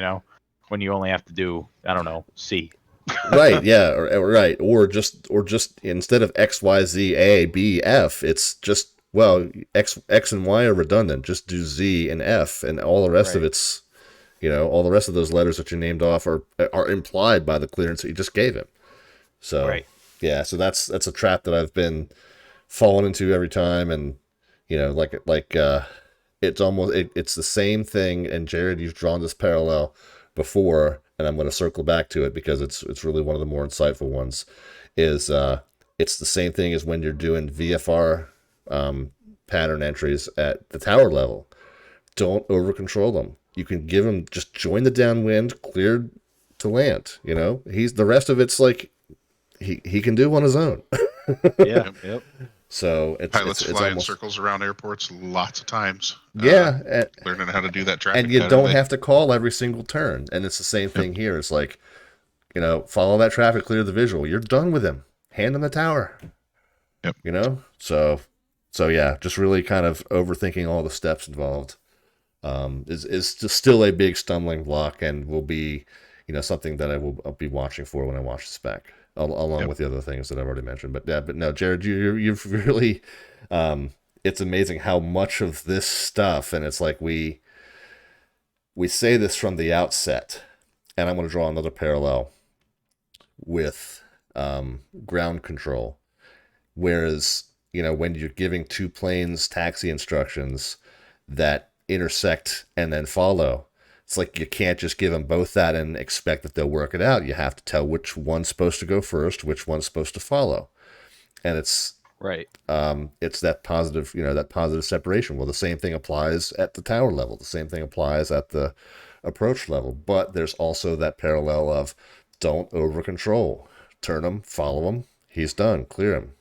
When you only have to do, I don't know, C. Right. Yeah. Right. Or just instead of X, Y, Z, A, B, F, it's just, well, X and Y are redundant. Just do Z and F, and all the rest of it's, all the rest of those letters that you named off are implied by the clearance that you just gave him. So, yeah, so that's a trap that I've been falling into every time, and it's almost it's the same thing. And Jared, you've drawn this parallel before, and I'm going to circle back to it because it's really one of the more insightful ones. It's the same thing as when you're doing VFR pattern entries at the tower level. Don't over control them. You can give him, just join the downwind, cleared to land. He's the rest of it's he can do on his own. Yeah. Yep. So pilots fly in circles around airports lots of times. Yeah, learning how to do that traffic. And you don't have to call every single turn. And it's the same thing here. It's follow that traffic, clear the visual. You're done with him. hand them the tower. Yep. You know, so yeah, just really kind of overthinking all the steps involved is just still a big stumbling block, and will be, you know, something that I'll be watching for when I watch the spec, along with the other things that I've already mentioned. But yeah, but no, Jared, you've really, it's amazing how much of this stuff, and it's like we say this from the outset, and I'm going to draw another parallel with ground control. Whereas, you know, when you're giving two planes taxi instructions that intersect and then follow, it's like you can't just give them both that and expect that they'll work it out. You have to tell which one's supposed to go first, which one's supposed to follow. And it's Right. it's that positive, you know, that positive separation. Well, the same thing applies at the tower level. The same thing applies at the approach level. But there's also that parallel of don't over control. Turn him, follow him. He's done. Clear him.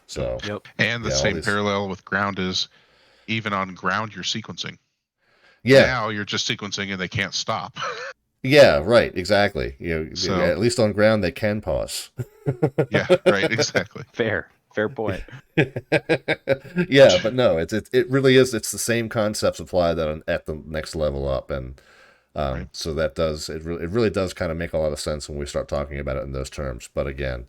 So, Yep. And the yeah, all same these- parallel with ground is, even on ground, you're sequencing. yeah, Now you're just sequencing and they can't stop. yeah, right, exactly. You know, So- at least on ground they can pause. Yeah, right, exactly. Fair point. Yeah, but no, it really is. It's the same concepts applied at the next level up, and Right. so that does it really does kind of make a lot of sense when we start talking about it in those terms. But again,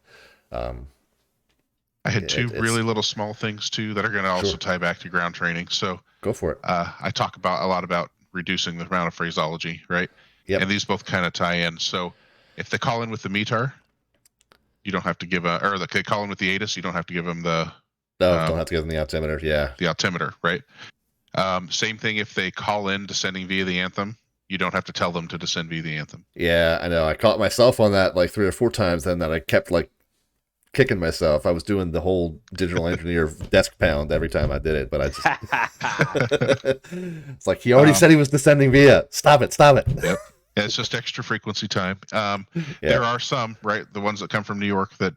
I had two it's- really little small things too that are going to also Sure. tie back to ground training. So go for it. I talk a lot about reducing the amount of phraseology, right? Yep. And these both kind of tie in. So if they call in with the METAR, you don't have to give they call in with the ATIS, you don't have to give them the No, don't have to give them the altimeter. Yeah, altimeter, right? Same thing if they call in descending via the anthem, you don't have to tell them to descend via the anthem. yeah, I know. I caught myself on that like 3 or 4 times, and then I kept like kicking myself. I was doing the whole digital engineer desk pound every time I did it, but I just it's like he already said he was descending via. Stop it. Yep. Yeah, it's just extra frequency time. Yeah. There are some, right? The ones that come from New York that,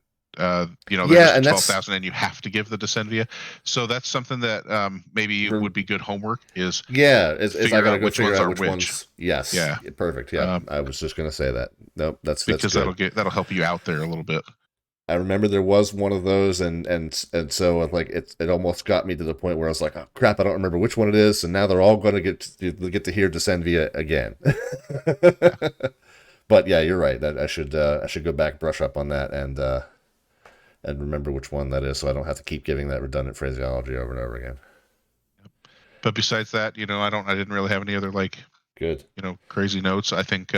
you know, Yeah, there's and 12,000 and you have to give the descend via. So that's something that maybe would be good homework is, Yeah, is I figure gotta out go which figure ones out are which which. ones. Yes. Yeah. Perfect. Yeah. Um, I was just gonna say that. Nope. That's because good. that'll help you out there a little bit. I remember there was one of those, and so like it almost got me to the point where I was like, oh crap, I don't remember which one it is, and now they're all going to get to hear descend via again. But yeah, you're right. That I should go back, brush up on that, and remember which one that is, so I don't have to keep giving that redundant phraseology over and over again. But besides that, you know, I didn't really have any other like, Good. you know, crazy notes. I think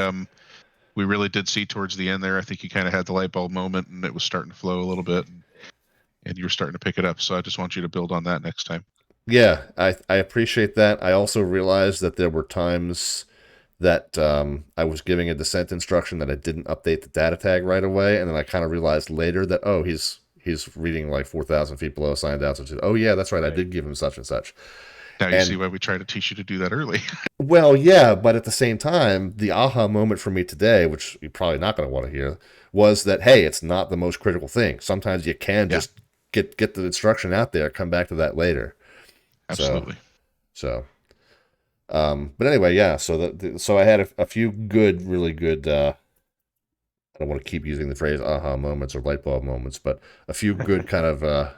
we really did see towards the end there, I think you kind of had the light bulb moment and it was starting to flow a little bit, and you were starting to pick it up. So I just want you to build on that next time. Yeah, I appreciate that. I also realized that there were times that I was giving a descent instruction that I didn't update the data tag right away, and then I kind of realized later that, oh, he's reading like 4,000 feet below assigned altitude. Oh yeah, that's right. I did give him such and such. Now you And- see why we try to teach you to do that early. Well, yeah, but at the same time, the aha moment for me today, which you're probably not going to want to hear, was that, hey, it's not the most critical thing. Sometimes you can just get the instruction out there, come back to that later. Absolutely. But anyway, yeah, so I had a few really good, I don't want to keep using the phrase aha moments or light bulb moments, but a few good kind of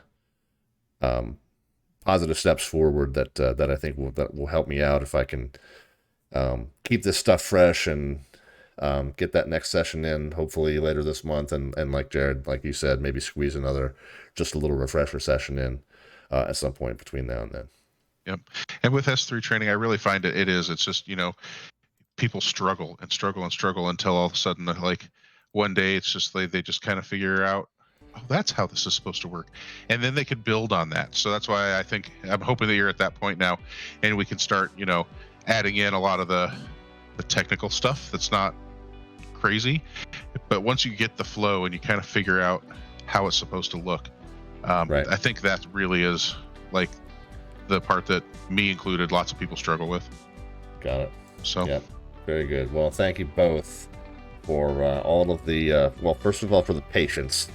positive steps forward that I think will help me out if I can keep this stuff fresh and get that next session in hopefully later this month, and like Jared, like you said, maybe squeeze another just a little refresher session in at some point between now and then. Yep. And with S3 training, I really find it's just, you know, people struggle until all of a sudden, like one day it's just they just kind of figure out, oh, that's how this is supposed to work. And then they can build on that. So that's why I'm hoping that you're at that point now and we can start, you know, adding in a lot of the technical stuff that's not crazy. But once you get the flow and you kind of figure out how it's supposed to look, Right. I think that really is like the part that me included, lots of people struggle with. Got it. So Yep. Very good. Well, thank you both for all of the, well, first of all, for the patience,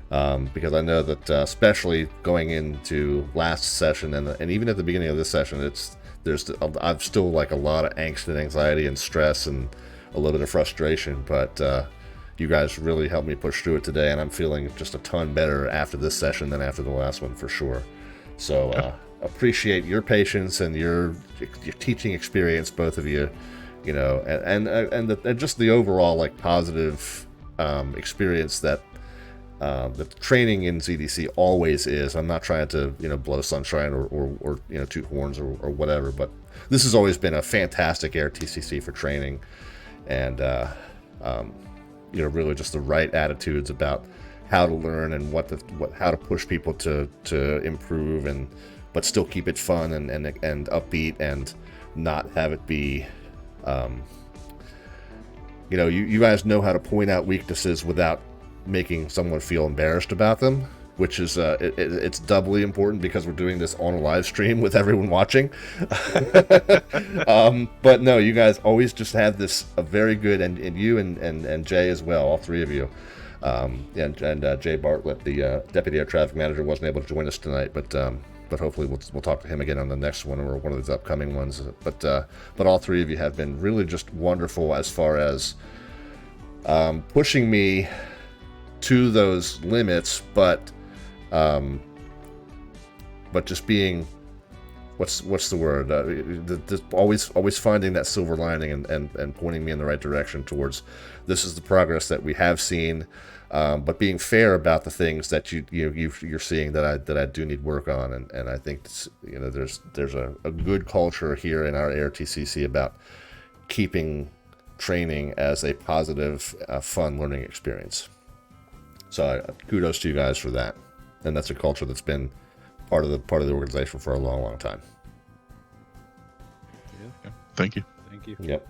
because I know that especially going into last session and even at the beginning of this session, I've still like a lot of angst and anxiety and stress and a little bit of frustration, but you guys really helped me push through it today, and I'm feeling just a ton better after this session than after the last one for sure. So appreciate your patience and your teaching experience, both of you. You know, and just the overall like positive experience that the training in ZDC always is. I'm not trying to blow sunshine or toot horns or whatever, but this has always been a fantastic ARTCC for training, and really just the right attitudes about how to learn and how to push people to improve, but still keep it fun and upbeat, and not have it be you guys know how to point out weaknesses without making someone feel embarrassed about them, which is it's doubly important because we're doing this on a live stream with everyone watching. But no, you guys always just have this a very good, and you and Jay as well, all three of you, and Jay Bartlett, the deputy air traffic manager, wasn't able to join us tonight, but hopefully we'll talk to him again on the next one or one of these upcoming ones. But all three of you have been really just wonderful as far as pushing me to those limits, but just being what's the word? Always finding that silver lining and pointing me in the right direction towards this is the progress that we have seen, but being fair about the things that you're seeing that I do need work on, and I think there's a good culture here in our ARTCC about keeping training as a positive, fun learning experience. So kudos to you guys for that, and that's a culture that's been part of the organization for a long time. Yeah. Thank you. Yep.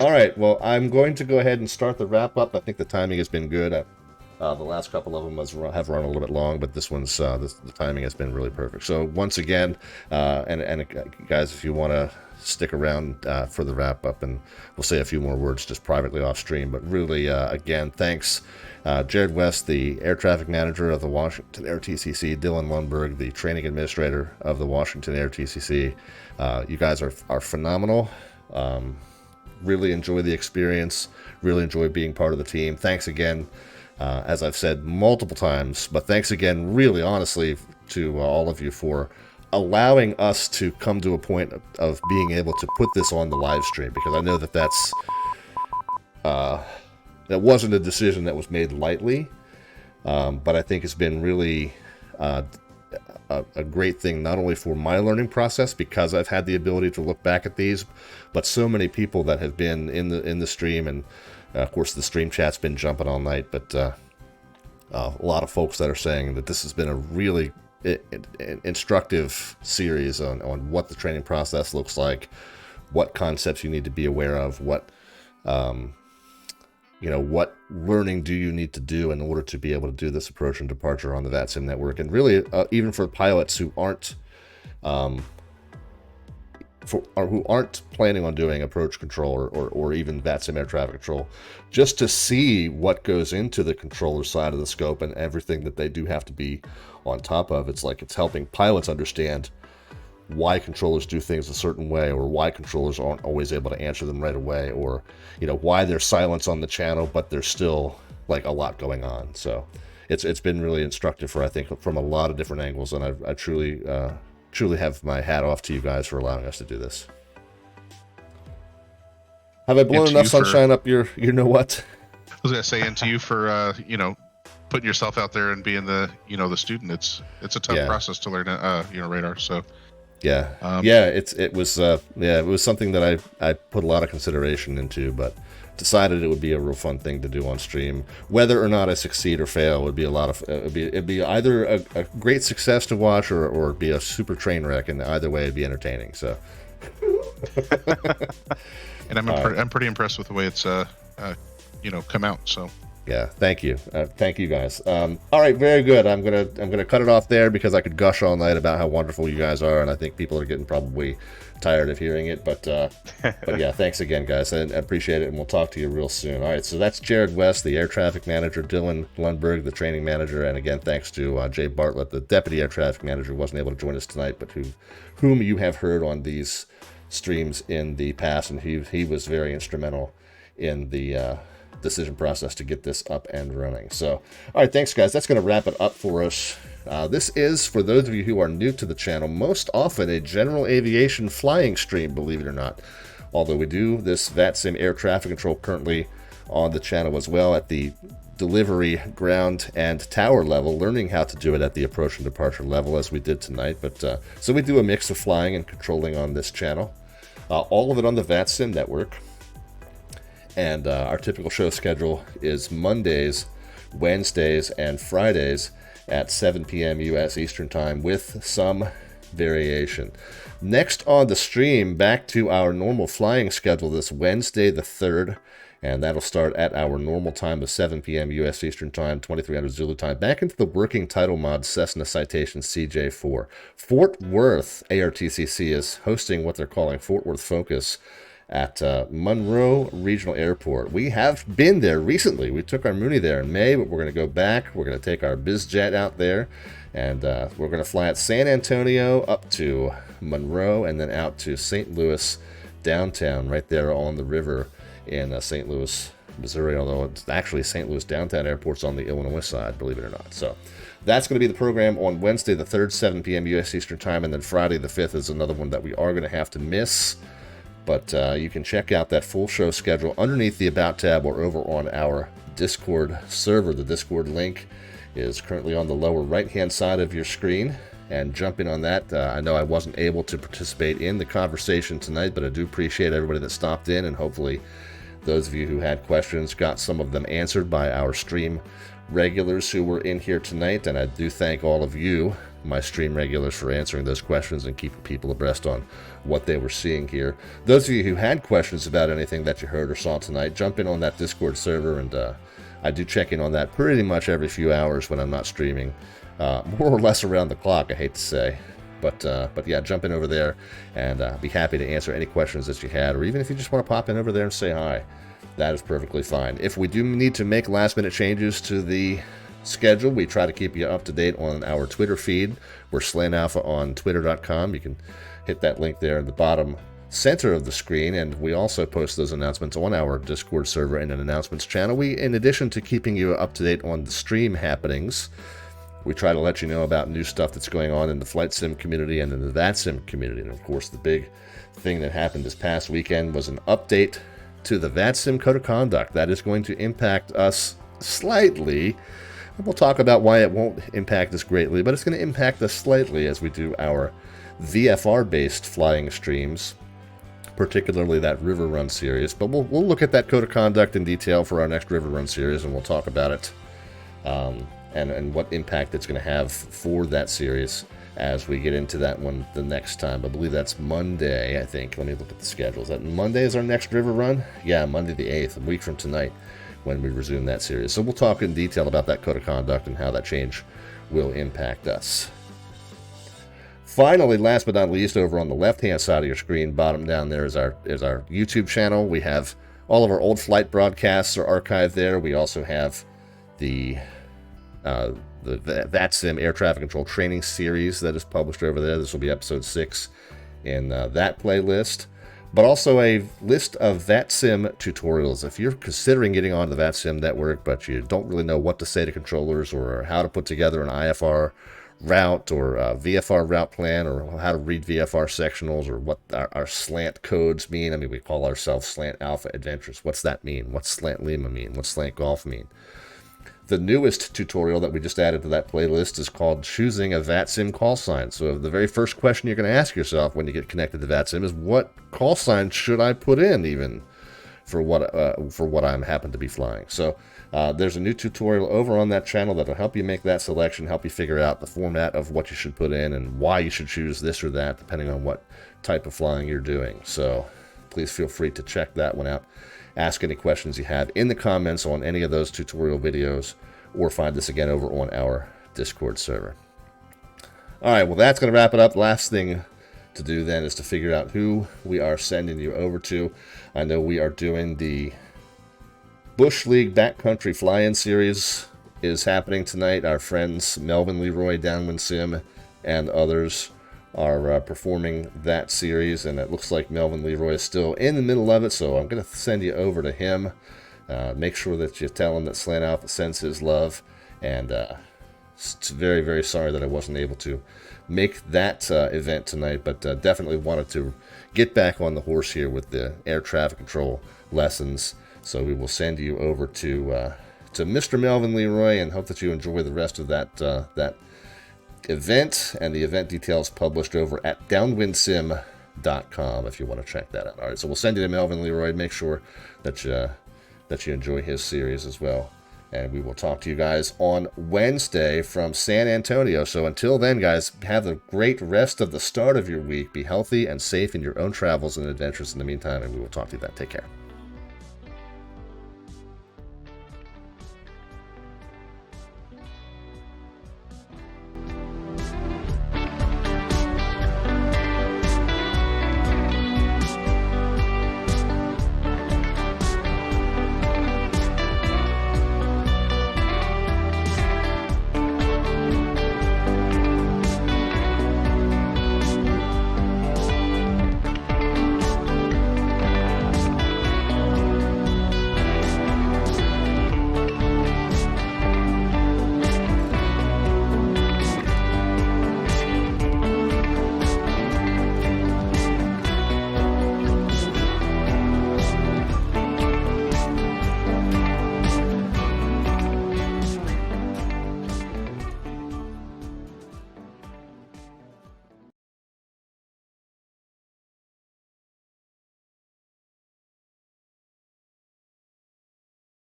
All right. Well, I'm going to go ahead and start the wrap up. I think the timing has been good. The last couple of them have run a little bit long, but this one's the timing has been really perfect. So once again, and guys, if you want to stick around for the wrap up, and we'll say a few more words just privately off stream. But really, again, thanks, Jared West, the air traffic manager of the Washington ARTCC, Dylan Lundberg, the training administrator of the Washington ARTCC. You guys are phenomenal. Really enjoy the experience. Really enjoy being part of the team. Thanks again. As I've said multiple times, but thanks again, really honestly, to all of you for allowing us to come to a point of being able to put this on the live stream, because I know that wasn't a decision that was made lightly, but I think it's been really a great thing, not only for my learning process, because I've had the ability to look back at these, but so many people that have been in the stream, and of course the stream chat's been jumping all night, but a lot of folks that are saying that this has been a really instructive series on what the training process looks like, what concepts you need to be aware of, what learning do you need to do in order to be able to do this approach and departure on the VATSIM network, and really even for pilots who aren't who aren't planning on doing approach control or even VATSIM air traffic control, just to see what goes into the controller side of the scope and everything that they do have to be on top of. It's helping pilots understand why controllers do things a certain way, or why controllers aren't always able to answer them right away, or why there's silence on the channel but there's still like a lot going on. So it's been really instructive I think from a lot of different angles, and I truly have my hat off to you guys for allowing us to do this. Have I blown enough sunshine up your know what? I was gonna say, and to you for putting yourself out there and being the the student. It's a tough process to learn radar. So it was something that I put a lot of consideration into, but decided it would be a real fun thing to do on stream. Whether or not I succeed or fail would be it'd be either a great success to watch or it'd be a super train wreck, and either way it'd be entertaining. So and I'm pretty impressed with the way it's come out. So yeah, thank you guys. All right, very good. I'm gonna cut it off there because I could gush all night about how wonderful you guys are, and I think people are getting probably tired of hearing it. But yeah, thanks again, guys. I appreciate it, and we'll talk to you real soon. All right, so that's Jared West, the air traffic manager, Dylan Lundberg, the training manager, and again, thanks to Jay Bartlett, the deputy air traffic manager, who wasn't able to join us tonight, but whom you have heard on these streams in the past, and he was very instrumental in the decision process to get this up and running. So, all right, thanks, guys. That's going to wrap it up for us. This is, for those of you who are new to the channel, most often a general aviation flying stream, believe it or not. Although we do this VATSIM air traffic control currently on the channel as well at the delivery, ground, and tower level, learning how to do it at the approach and departure level as we did tonight. But so we do a mix of flying and controlling on this channel. All of it on the VATSIM network. And our typical show schedule is Mondays, Wednesdays, and Fridays at 7 p.m. U.S. Eastern Time with some variation. Next on the stream, back to our normal flying schedule this Wednesday the 3rd, and that'll start at our normal time of 7 p.m. U.S. Eastern Time, 2300 Zulu Time, back into the working title mod Cessna Citation CJ4. Fort Worth ARTCC is hosting what they're calling Fort Worth Focus at Monroe Regional Airport. We have been there recently. We took our Mooney there in May, but we're going to go back. We're going to take our BizJet out there, and we're going to fly at San Antonio up to Monroe and then out to St. Louis downtown, right there on the river in St. Louis, Missouri, although it's actually St. Louis downtown airport's on the Illinois side, believe it or not. So that's going to be the program on Wednesday the 3rd, 7 p.m. U.S. Eastern Time, and then Friday the 5th is another one that we are going to have to miss. But you can check out that full show schedule underneath the About tab or over on our Discord server. The Discord link is currently on the lower right-hand side of your screen. And jump in on that. I know I wasn't able to participate in the conversation tonight, but I do appreciate everybody that stopped in, and hopefully those of you who had questions got some of them answered by our stream regulars who were in here tonight. And I do thank all of you, my stream regulars, for answering those questions and keeping people abreast on what they were seeing here. Those of you who had questions about anything that you heard or saw tonight, jump in on that Discord server, and I do check in on that pretty much every few hours when I'm not streaming. More or less around the clock, I hate to say. But yeah, jump in over there, and be happy to answer any questions that you had, or even if you just want to pop in over there and say hi, that is perfectly fine. If we do need to make last-minute changes to the schedule, we try to keep you up to date on our Twitter feed. We're SlanAlpha on twitter.com. You can hit that link there in the bottom center of the screen, and we also post those announcements on our Discord server and an announcements channel. We, in addition to keeping you up to date on the stream happenings, we try to let you know about new stuff that's going on in the flight sim community and in the VATSIM community. And of course, the big thing that happened this past weekend was an update to the VATSIM Code of Conduct. That is going to impact us slightly. And we'll talk about why it won't impact us greatly, but it's going to impact us slightly as we do our VFR-based flying streams, particularly that River Run series. But we'll look at that Code of Conduct in detail for our next River Run series, and we'll talk about it. And what impact it's going to have for that series as we get into that one the next time. I believe that's Monday, I think. Let me look at the schedule. Is that Monday is our next River Run? Yeah, Monday the 8th, a week from tonight, when we resume that series. So we'll talk in detail about that Code of Conduct and how that change will impact us. Finally, last but not least, over on the left-hand side of your screen, bottom down there is our YouTube channel. We have all of our old flight broadcasts are archived there. We also have the VATSIM Air Traffic Control Training Series that is published over there. This will be episode 6 in that playlist. But also a list of VATSIM tutorials. If you're considering getting on the VATSIM network, but you don't really know what to say to controllers, or how to put together an IFR route or a VFR route plan, or how to read VFR sectionals, or what our slant codes mean. I mean, we call ourselves Slant Alpha Adventures. What's that mean? What's Slant Lima mean? What's Slant Golf mean? The newest tutorial that we just added to that playlist is called Choosing a VATSIM Call Sign. So the very first question you're going to ask yourself when you get connected to VATSIM is, what call sign should I put in even for what I'm happen to be flying? So there's a new tutorial over on that channel that will help you make that selection, help you figure out the format of what you should put in and why you should choose this or that, depending on what type of flying you're doing. So please feel free to check that one out. Ask any questions you have in the comments on any of those tutorial videos, or find this again over on our Discord server. All right, well, that's going to wrap it up. Last thing to do then is to figure out who we are sending you over to. I know we are doing the Bush League Backcountry Fly-In Series is happening tonight. Our friends Melvin Leroy, Downwind Sim, and others are performing that series, and it looks like Melvin Leroy is still in the middle of it, so I'm going to send you over to him. Make sure that you tell him that Slant Alpha sends his love, and very, very sorry that I wasn't able to make that event tonight, but definitely wanted to get back on the horse here with the air traffic control lessons. So we will send you over to Mr. Melvin Leroy, and hope that you enjoy the rest of that event, and the event details published over at downwindsim.com if you want to check that out. All right, so we'll send you to Melvin Leroy. Make sure that you enjoy his series as well. And we will talk to you guys on Wednesday from San Antonio. So until then, guys, have a great rest of the start of your week. Be healthy and safe in your own travels and adventures in the meantime, and we will talk to you then. Take care.